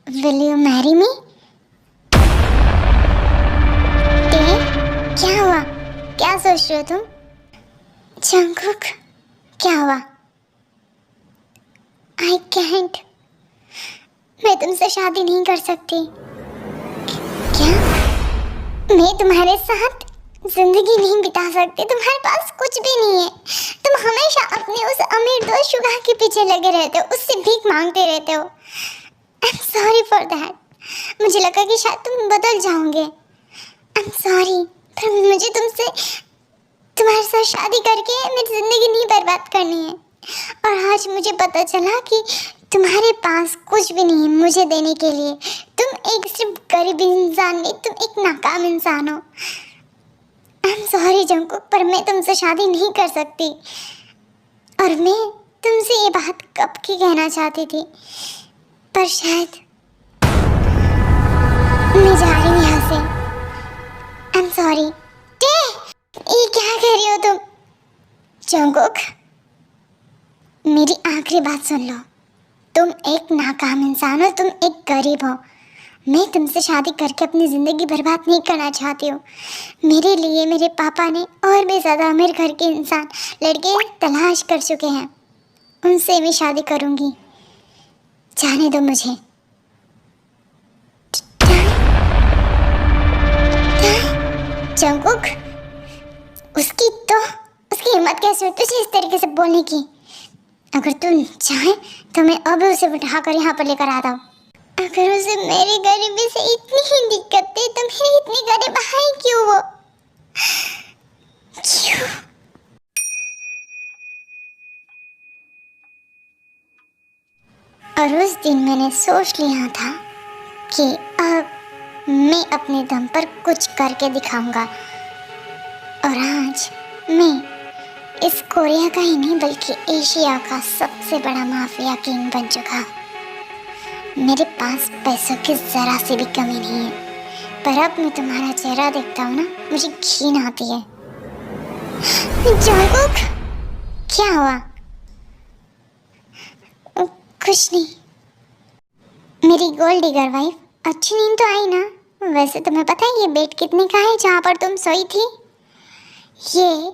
Will you marry me? क्या हुआ? क्या सोच रहे हो तुम? जंगकुक, क्या हुआ? आई कैंट, मैं तुमसे शादी नहीं कर सकती। क्या? मैं तुम्हारे साथ जिंदगी नहीं बिता सकती। तुम्हारे पास कुछ भी नहीं है। तुम हमेशा अपने उस अमीर दोस्त शुगा के पीछे लगे रहते हो, उससे भीख मांगते रहते हो। I am sorry for that. मुझे लगा कि शायद तुम बदल जाओगे। आई एम सॉरी, पर मुझे तुमसे, तुम्हारे साथ शादी करके मेरी ज़िंदगी नहीं बर्बाद करनी है। और आज मुझे पता चला कि तुम्हारे पास कुछ भी नहीं है मुझे देने के लिए। तुम एक सिर्फ गरीब इंसान नहीं, तुम एक नाकाम इंसान हो। आई एम सॉरी जंगकुक, पर मैं तुमसे शादी नहीं कर सकती। और मैं तुमसे ये बात कब की कहना चाहती थी, पर शायद मैं जा रही हूँ यहाँ से। I am sorry. ये क्या कह रही हो तुम? जंगकुक, मेरी आखिरी बात सुन लो। तुम एक नाकाम इंसान हो, तुम एक गरीब हो, मैं तुमसे शादी करके अपनी ज़िंदगी बर्बाद नहीं करना चाहती हूँ। मेरे लिए मेरे पापा ने और भी ज़्यादा अमीर घर के इंसान लड़के तलाश कर चुके हैं, उनसे मैं शादी करूँगी। जाने दो मुझे। जंगकुक, उसकी हिम्मत कैसे हुई तुझे इस तरीके से बोलने की? अगर तुम चाहे तो मैं अभी उसे उठाकर यहाँ पर लेकर आता हूँ। अगर उसे मेरी गरीबी से इतनी ही दिक्कत थी तो मेरी इतनी गरीब है क्यों वो? क्यों? और उस दिन मैंने सोच लिया था कि अब मैं अपने दम पर कुछ करके दिखाऊंगा। और आज मैं इस कोरिया का ही नहीं बल्कि एशिया का सबसे बड़ा माफिया किंग बन चुका। मेरे पास पैसों की जरा सी भी कमी नहीं है, पर अब मैं तुम्हारा चेहरा देखता हूँ ना, मुझे घिन आती है। जंगकुक, क्या हुआ? कुछ नहीं। मेरी गोल्ड डिगर वाइफ, अच्छी नींद तो आई ना? वैसे तुम्हें पता है ये बेड कितने का है जहाँ पर तुम सोई थी? ये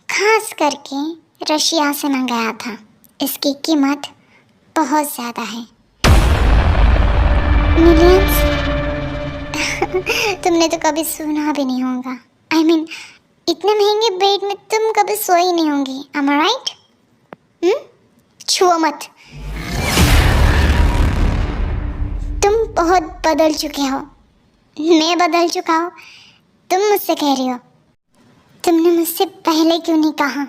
खास करके रशिया से मंगाया था। इसकी कीमत बहुत ज़्यादा है, मिलियंस। तुमने तो कभी सुना भी नहीं होगा। I mean, इतने महंगे बेड में तुम कभी सोई नहीं होंगी। Am I right? छुओ मत। तुम बहुत बदल चुके हो। मैं बदल चुका हूँ, तुम मुझसे कह रही हो। तुमने मुझसे पहले क्यों नहीं कहा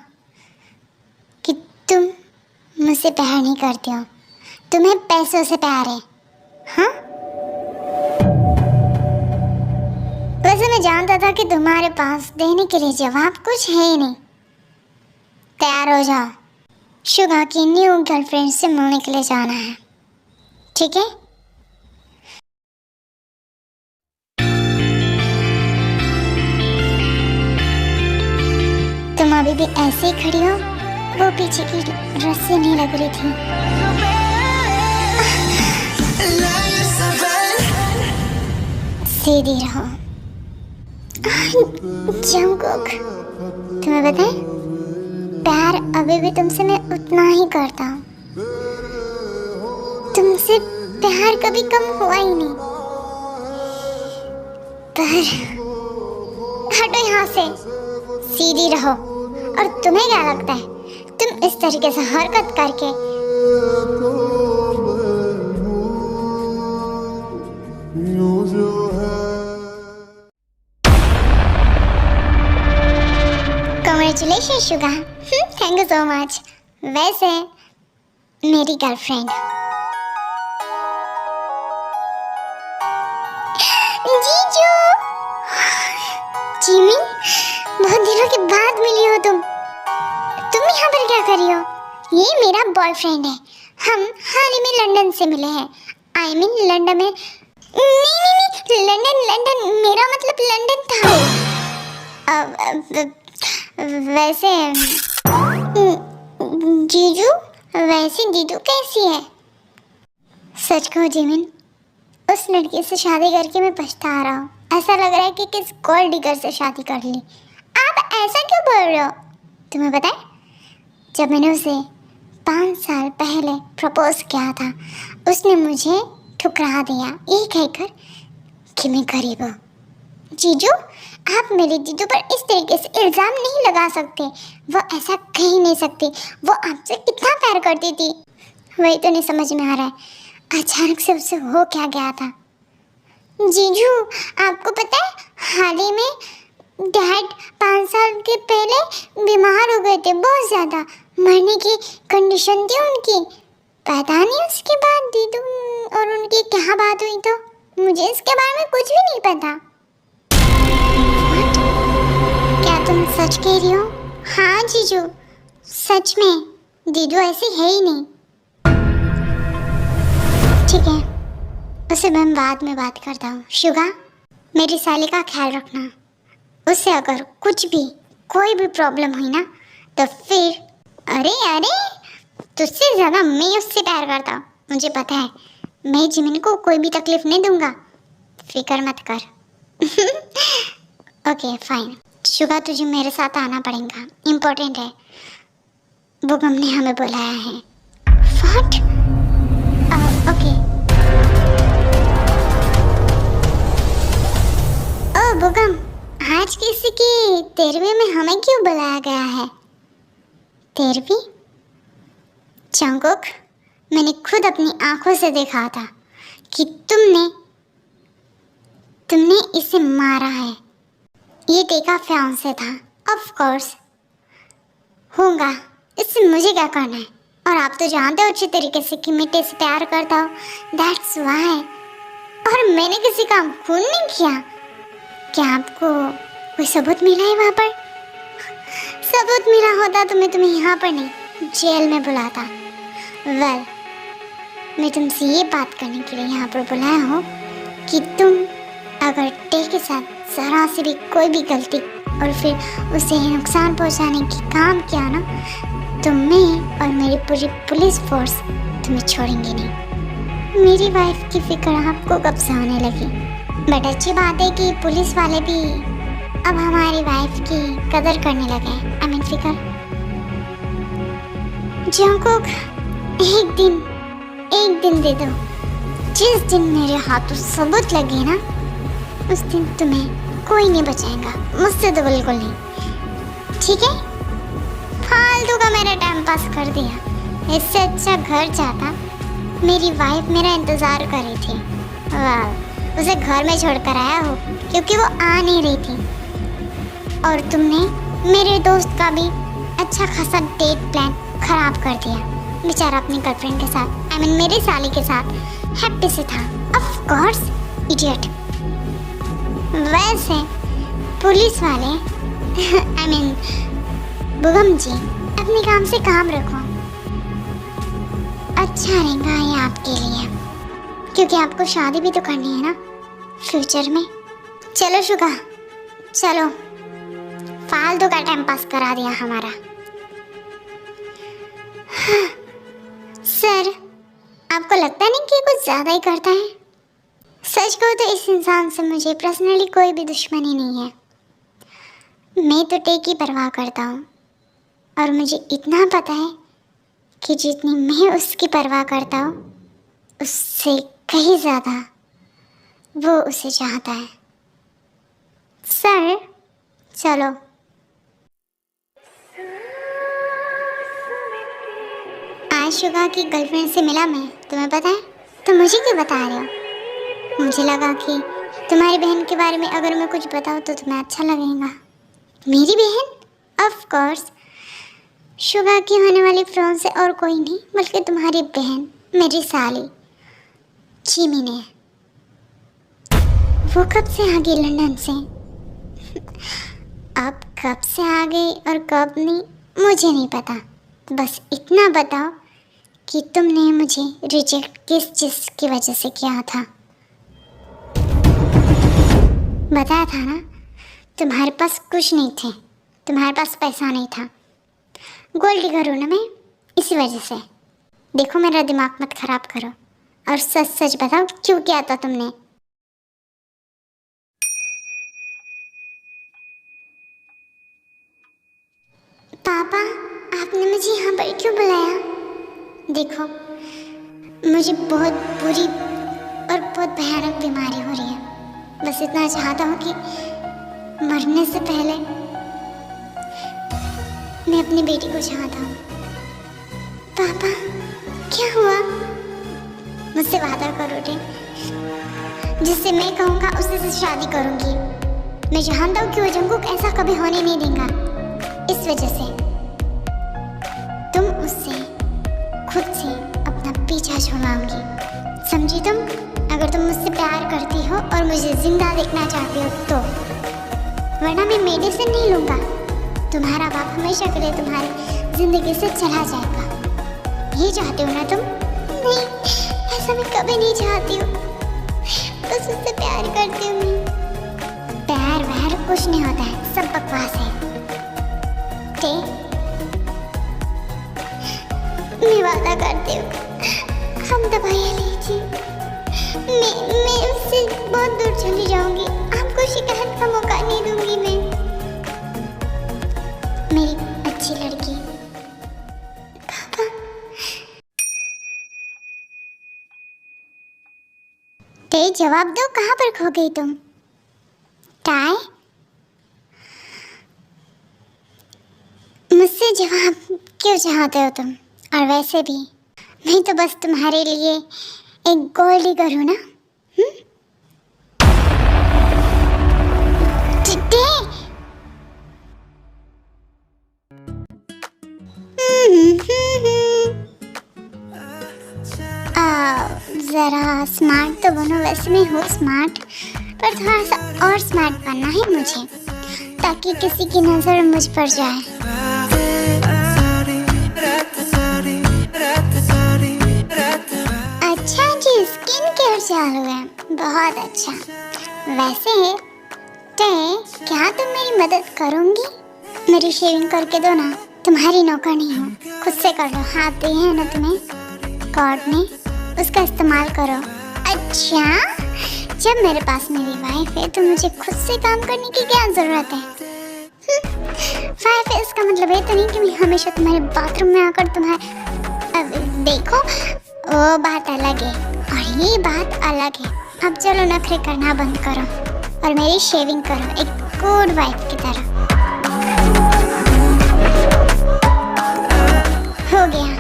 कि तुम मुझसे प्यार नहीं करते हो? तुम्हें पैसों से प्यार है, हाँ? वैसे मैं जानता था कि तुम्हारे पास देने के लिए जवाब कुछ है ही नहीं। तैयार हो जाओ, शुगा की न्यू गर्लफ्रेंड से मिलने के लिए जाना है, ठीक है? तुम अभी भी ऐसे ही खड़ी हो, वो पीछे की रस्सी नहीं लग रही थी। सीधी रहो। जंगकुक, तुम्हें पता है प्यार अभी भी तुमसे मैं उतना ही करता हूँ। तुमसे प्यार कभी कम हुआ ही नहीं। पर हटो यहाँ से, सीधी रहो। और तुम्हें क्या लगता है तुम इस तरीके से हरकत करके congratulation Suga, thank you so much. वैसे मेरी गर्लफ्रेंड जीजू, जिमिन, बहुत दिनों के बाद मिली हो तुम यहाँ पर क्या कर रही हो? ये मेरा बॉयफ्रेंड है, हम हाल ही में लंदन से मिले हैं। आई मीन लंदन में नहीं, लंदन मेरा मतलब लंदन था। वैसे जीजू, वैसे जीजू कैसी है? सच कहूँ जिमिन, उस लड़की से शादी करके मैं पछता रहा हूँ। ऐसा लग रहा है कि किस गोल्ड डिगर से शादी कर ली। आप ऐसा क्यों बोल रहे हो? तुम्हें पता है जब मैंने उसे 5 साल पहले प्रपोज किया था, उसने मुझे ठुकरा दिया ये कहकर कि मैं गरीब हूँ। जीजू, आप मेरे जीजू पर इस तरीके से इल्ज़ाम नहीं लगा सकते। वो ऐसा कह ही नहीं सकती। वो आपसे कितना प्यार करती थी, वही तो नहीं समझ में आ रहा है अचानक से उससे हो क्या गया था। जीजू, आपको पता है हाल ही में डैड 5 साल के पहले बीमार हो गए थे, बहुत ज़्यादा मरने की कंडीशन थी उनकी। पता नहीं उसके बाद दीदू और उनकी क्या बात हुई, तो मुझे इसके बारे में कुछ भी नहीं पता। क्या तुम सच कह रही हो? हाँ जीजू, सच में दीदू ऐसी है ही नहीं। ठीक है, उससे मैं बाद में बात करता हूँ। शुगा, मेरी साली का ख्याल रखना। उससे अगर कुछ भी कोई भी प्रॉब्लम हुई ना तो फिर अरे तुझसे ज़्यादा मैं उससे प्यार करता हूँ। मुझे पता है मैं जिमिन को कोई भी तकलीफ नहीं दूंगा। फिक्र मत कर। Okay fine. शुगा तुझे मेरे साथ आना पड़ेगा, इम्पोर्टेंट है। बुगम ने हमें बुलाया है। व्हाट? ओके। ओ बुगम, आज किसी की 13वीं में हमें क्यों बुलाया गया है? 13वीं? जंगकुक, मैंने खुद अपनी आंखों से देखा था कि तुमने इसे मारा है। ये टेका फियांसे था। ऑफ कोर्स होगा, इससे मुझे क्या करना है? और आप तो जानते हो अच्छे तरीके से कि मैं से प्यार करता हूँ। That's why. और मैंने किसी का खून नहीं किया। क्या आपको कोई सबूत मिला है वहाँ पर? सबूत मिला होता तो मैं तुम्हें यहाँ पर नहीं, जेल में बुलाता। वेल, मैं तुमसे ये बात करने के लिए यहाँ पर बुलाया हूँ कि तुम अगर टे के साथ जरा से भी कोई भी गलती और फिर उसे नुकसान पहुँचाने की काम किया ना, तो मैं और मेरी पूरी पुलिस फोर्स तुम्हें छोड़ेंगे नहीं। मेरी वाइफ की फिक्र आपको कब से होने लगी? बट अच्छी बात है कि पुलिस वाले भी अब हमारी वाइफ की कदर करने लगे। आई मीन फिक्र। जंगकुक, एक दिन दे दो। जिस दिन मेरे हाथों सबूत लगे ना, उस दिन तुम्हें कोई नहीं बचाएगा, मुझसे तो बिल्कुल नहीं। ठीक है? फालतू का मेरा टाइम पास कर दिया। इससे अच्छा घर जाता। मेरी वाइफ मेरा इंतजार कर रही थी। वाह, उसे घर में छोड़कर आया हो क्योंकि वो आ नहीं रही थी। और तुमने मेरे दोस्त का भी अच्छा खासा डेट प्लान खराब कर दिया। बेचारा अपनी गर्लफ्रेंड के साथ, आई मीन मेरी साली के साथ हैप्पी से था। Of course, idiot. वैसे पुलिस वाले आई मीन बुगम जी, अपने काम से काम रखो। अच्छा रहेगा ये आपके लिए, क्योंकि आपको शादी भी तो करनी है ना फ्यूचर में। चलो शुगा, चलो, फालतू का टाइम पास करा दिया हमारा। सर, आपको लगता नहीं कि कुछ ज़्यादा ही करता है? सच कहो तो इस इंसान से मुझे पर्सनली कोई भी दुश्मनी नहीं है। मैं तो टे की परवाह करता हूँ, और मुझे इतना पता है कि जितनी मैं उसकी परवाह करता हूँ, उससे कहीं ज़्यादा वो उसे चाहता है। सर, चलो। आज शुगा की गर्लफ्रेंड से मिला मैं, तुम्हें पता है? तो मुझे क्यों बता रहे हो? मुझे लगा कि तुम्हारी बहन के बारे में अगर मैं कुछ बताऊँ तो तुम्हें अच्छा लगेगा। मेरी बहन? ऑफ कोर्स, शुगा की होने वाली फ्रेंड से और कोई नहीं बल्कि तुम्हारी बहन, मेरी साली चीमी ने। वो कब से आ गई लंदन से? अब कब से आ गई और कब नहीं मुझे नहीं पता। बस इतना बताओ कि तुमने मुझे रिजेक्ट किस चीज़ की वजह से किया था? बताया था ना, तुम्हारे पास कुछ नहीं थे, तुम्हारे पास पैसा नहीं था। गोल्ड डिगर हूँ ना मैं, इसी वजह से। देखो, मेरा दिमाग मत खराब करो और सच सच बताओ क्यों किया था तुमने? पापा, आपने मुझे यहाँ पर क्यों बुलाया? देखो, मुझे बहुत बुरी और बहुत भयानक बीमारी हो रही है। बस इतना चाहता हूँ कि मरने से पहले मैं अपनी बेटी को चाहता हूँ। पापा, क्या हुआ? मुझसे वादा करो टे, जिससे मैं कहूँगा उसी से शादी करूँगी। मैं जानता हूँ कि वो जंगकुक ऐसा कभी होने नहीं देगा। इस वजह से तुम उससे खुद से अपना पीछा छुड़वाओगी, समझी तुम? अगर तुम मुझसे प्यार करती हो और मुझे जिंदा देखना चाहती हो तो, वरना मैं मेडिसिन नहीं लूँगा। तुम्हारा बाप हमेशा के लिए तुम्हारी जिंदगी से चला जाएगा। ये चाहती हो ना तुम? नहीं, ऐसा मैं कभी नहीं चाहती हूँ। बस उससे प्यार करती हूँ मैं। प्यार व्यार कुछ नहीं होता है, सब बकवास है। मैं वादा करती हूँ, हम दवाइयाँ लीजिए। मैं उससे बहुत दूर चली जाऊंगी। आपको शिकायत का मौका नहीं दूंगी मैं। मेरी अच्छी लड़की। पापा। ते जवाब दो, कहाँ पर खो गई तुम? टाय, मुझसे जवाब क्यों चाहते हो तुम? और वैसे भी मैं तो बस तुम्हारे लिए एक गोल्ड डिगर हूँ ना। चिट्टे। जरा स्मार्ट तो बनो। वैसे मैं हूँ स्मार्ट, पर थोड़ा सा और स्मार्ट बनना है मुझे, ताकि किसी की नजर मुझ पर जाए। अच्छा जी, स्किन केयर चालू है, बहुत अच्छा। वैसे ते क्या तुम मेरी मदद करोगी? मेरी शेविंग करके दो ना, तुम्हारी नौकर नहीं हूँ, खुद से कर लो। हाथ दिए हैं ना तुम्हें गॉड ने, उसका इस्तेमाल करो। अच्छा, जब मेरे पास मेरी वाइफ है तो मुझे खुद से काम करने की क्या जरूरत है? वाइफ है इसका मतलब ये तो नहीं कि मैं हमेशा तुम्हारे बाथरूम में आकर अब देखो, वो बात अलग है और ये बात अलग है। अब चलो नखरे करना बंद करो और मेरी शेविंग करो एक गुड वाइफ की तरह। हो गया।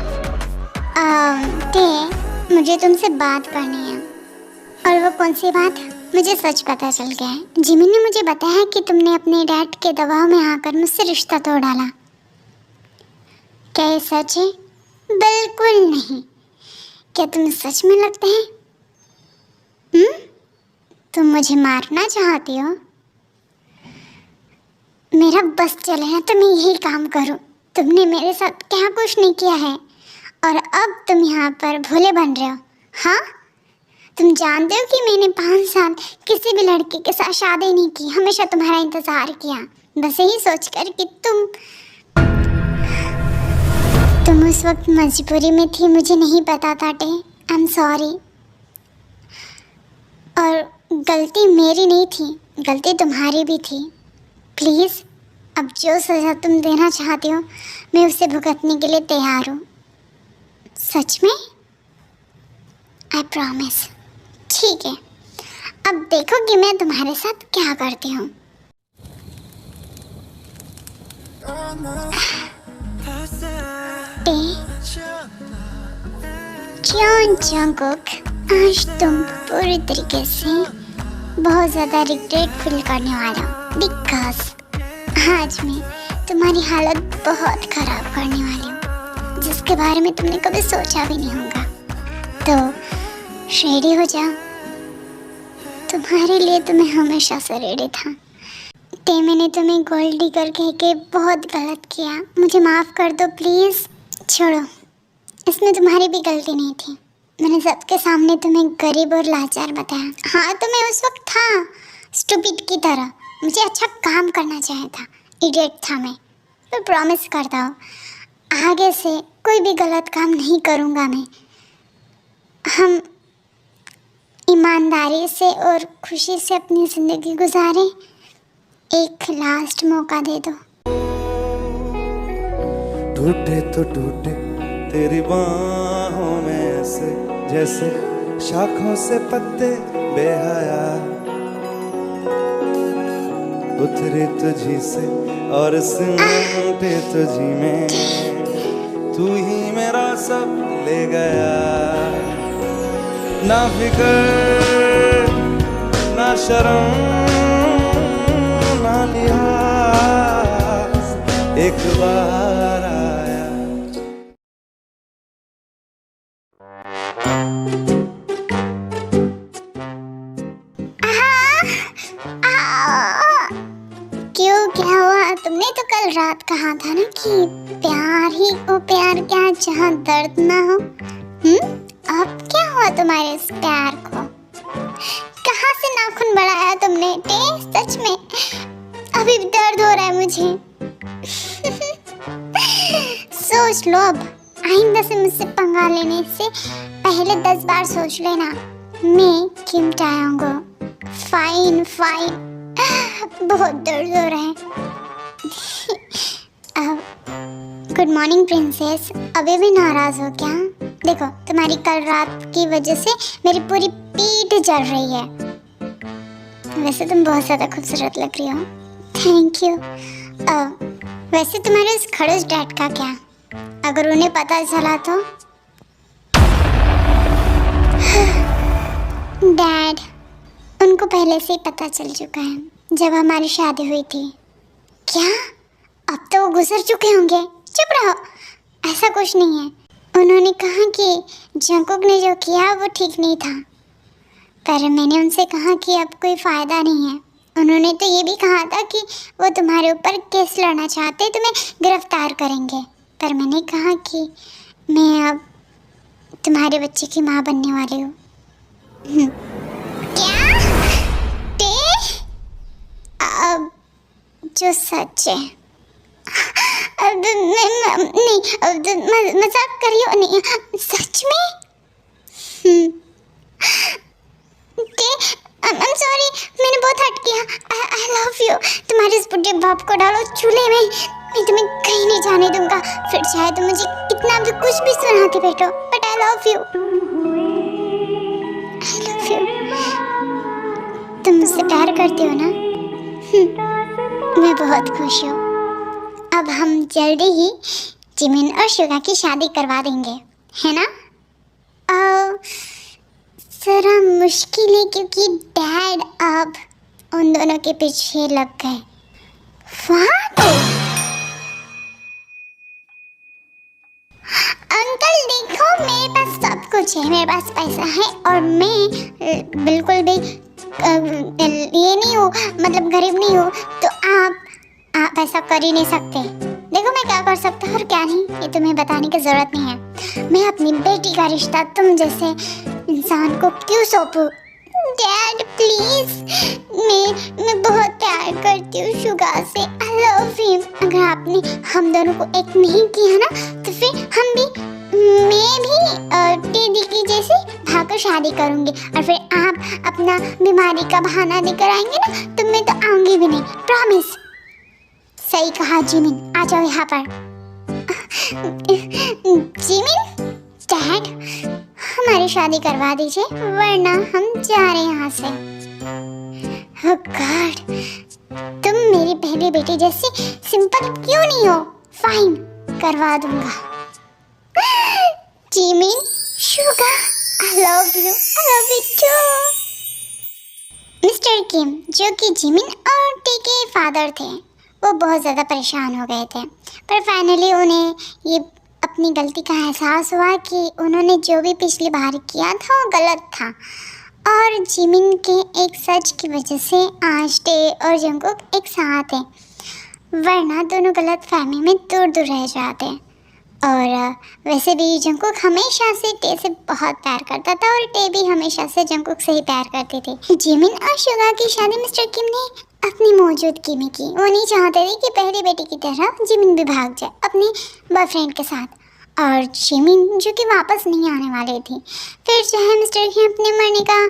मुझे तुमसे बात करनी है। और वो कौन सी बात? मुझे सच पता चल गया है। जिमी ने मुझे बताया कि तुमने अपने डैड के दबाव में आकर मुझसे रिश्ता तोड़ डाला। क्या ये सच है? बिल्कुल नहीं। क्या तुम सच में लगते हैं? तुम मुझे मारना चाहती हो? मेरा बस चले ना तो मैं यही काम करूं। तुमने मेरे साथ क्या कुछ नहीं किया है और अब तुम यहाँ पर भोले बन रहे हो। हाँ, तुम जानते हो कि मैंने 5 साल किसी भी लड़के के साथ शादी नहीं की, हमेशा तुम्हारा इंतजार किया, बस यही सोचकर कि तुम उस वक्त मजबूरी में थी, मुझे नहीं पता था। टे, आई एम सॉरी। और गलती मेरी नहीं थी, गलती तुम्हारी भी थी। प्लीज़, अब जो सज़ा तुम देना चाहती हो मैं उसे भुगतने के लिए तैयार हूँ। सच में? I promise. ठीक है, अब देखो कि मैं तुम्हारे साथ क्या करती हूँ। जॉन जंगकुक, आज तुम पूरी तरीके से बहुत ज़्यादा रिग्रेट फील करने वाला हो, बिकॉज आज मैं तुम्हारी हालत बहुत ख़राब करने वाली हूँ, जिसके बारे में तुमने कभी सोचा भी नहीं होगा। तो रेडी हो जाओ, तुम्हारे लिए तो मैं हमेशा से रेडी था। ते मैंने तुम्हें गोल्ड डिगर कह के बहुत गलत किया, मुझे माफ़ कर दो प्लीज़। छोड़ो, इसमें तुम्हारी भी गलती नहीं थी। मैंने सबके सामने तुम्हें गरीब और लाचार बताया। हाँ, तो मैं उस वक्त था स्टूपिड की तरह, मुझे अच्छा काम करना चाहिए था, इडियट था मैं। तो प्रॉमिस करता हूँ आगे से कोई भी गलत काम नहीं करूँगा मैं। हम ईमानदारी से और खुशी से अपनी ज़िंदगी गुजारें। एक लास्ट मौका दे दो।
टूटे तो टूटे तेरी बाहों में ऐसे, जैसे शाखों से पत्ते बेहया उतरे तुझी से और सिमटे तुझी में, तू ही मेरा सब ले गया। ना फिकर ना शर्म ना लिहाज, एक बार आया।
क्यों, क्या हुआ? तुमने तो कल रात कहा था ना कि प्यार ही वो प्यार क्या जहाँ दर्द ना हो। अब क्या हुआ तुम्हारे इस प्यार को? कहाँ से नाखून बढ़ाया तुमने? सच में अभी भी दर्द हो रहा है मुझे। सोच लो, अब आइंदा से मुझसे पंगा लेने से पहले 10 बार सोच लेना। मैं किम टायोंगो। Fine fine. बहुत दर्द हो रहा है। Good morning princess. अभी भी नाराज हो क्या? देखो, तुम्हारी कल रात की वजह से मेरी पूरी पीठ जल रही है। वैसे तुम बहुत ज़्यादा खूबसूरत लग रही हो। Thank you. वैसे तुम्हारे उस खड़ूस डैड का क्या? अगर उन्हें पता चला तो? डैड, उनको पहले से ही पता चल चुका है जब हमारी शादी हुई थी। क्या? अब तो वो गुजर चुके होंगे। चुप रहो, ऐसा कुछ नहीं है। उन्होंने कहा कि जंगकुक ने जो किया वो ठीक नहीं था, पर मैंने उनसे कहा कि अब कोई फ़ायदा नहीं है। उन्होंने तो ये भी कहा था कि वो तुम्हारे ऊपर केस लड़ना चाहते, तुम्हें गिरफ्तार करेंगे। पर मैंने कहा कि मैं अब तुम्हारे बच्चे की माँ बनने वाली हूँ। क्या? अब जो सच है। नहीं, मजाक करियो नहीं, सच में। I'm sorry, मैंने बहुत हट किया। I love you। तुम्हारे इस बुढ़े बाप को डालो चूल्हे में, मैं तुम्हें कहीं नहीं जाने दूंगा। फिर चाहे तुम मुझे कितना भी कुछ भी सुनाते बैठो, but I love you। I love you। तुम मुझसे प्यार करती हो ना? मैं बहुत खुश हूँ। अब हम जल्दी ही जिमिन और शुगा की शादी करवा देंगे, है ना? जरा मुश्किल है क्योंकि डैड अब उन दोनों के पीछे लग गए। अंकल देखो, मेरे पास सब कुछ है। मेरे पास पैसा है और मैं बिल्कुल भी ये नहीं हूँ, मतलब गरीब नहीं हूँ। तो आप ऐसा कर ही नहीं सकते। देखो मैं क्या कर सकता हूँ और क्या नहीं, ये तुम्हें बताने की जरूरत नहीं है। मैं अपनी बेटी का रिश्ता तुम जैसे इंसान को क्यों सौंपूं? डैड प्लीज, मैं बहुत प्यार करती हूँ शुगा से। I love him. अगर आपने हम दोनों को एक नहीं किया ना, तो फिर मैं भी टेडी की जैसे भागकर शादी करूँगी और फिर आप अपना बीमारी का बहाना लेकर आएंगे ना, तो मैं तो आऊँगी भी नहीं, प्रॉमिस। सही कहा जिमिन, आ जाओ यहाँ पर। जिमिन, डैड हमारी शादी करवा दीजिए वरना हम जा रहे हैं यहाँ से। Oh God, तुम मेरी पहली बेटी जैसी सिंपल क्यों नहीं हो? फाइन, करवा दूंगा। Jimin, Suga, I love you too। Mister Kim, जो कि जिमिन और टी के फादर थे, वो बहुत ज़्यादा परेशान हो गए थे। पर फाइनली उन्हें ये अपनी गलती का एहसास हुआ कि उन्होंने जो भी पिछली बार किया था वो गलत था, और जिमिन के एक सच की वजह से आज टे और जंगकुक एक साथ हैं, वरना दोनों गलत फहमी में दूर दूर रह जाते। और वैसे भी जंगकुक हमेशा से टे से बहुत प्यार करता था और टे भी हमेशा से जंगकुक से ही प्यार करती थी। जिमिन और शुगा की शादी मिस्टर किम ने अपनी मौजूदगी में की। वो नहीं चाहते थे कि पहली बेटी की तरह जिमिन भी भाग जाए अपने बॉयफ्रेंड के साथ, और जिमिन जो कि वापस नहीं आने वाली थी। फिर चाहे मिस्टर किम अपने मरने का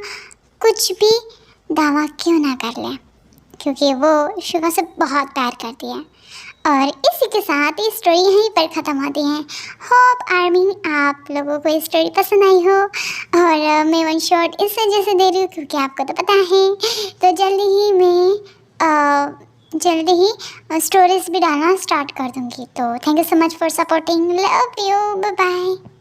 कुछ भी दावा क्यों ना कर ले, क्योंकि वो शुगा से बहुत प्यार करती है। और इसी के साथ ये स्टोरी यहीं पर ख़त्म होती है। होप आर्मी आप लोगों को ये स्टोरी पसंद आई हो, और मैं वन शॉट इस वजह से दे रही हूँ क्योंकि आपको तो पता है। तो जल्दी ही स्टोरीज भी डालना स्टार्ट कर दूँगी। तो thank you so much for supporting. Love you, bye bye.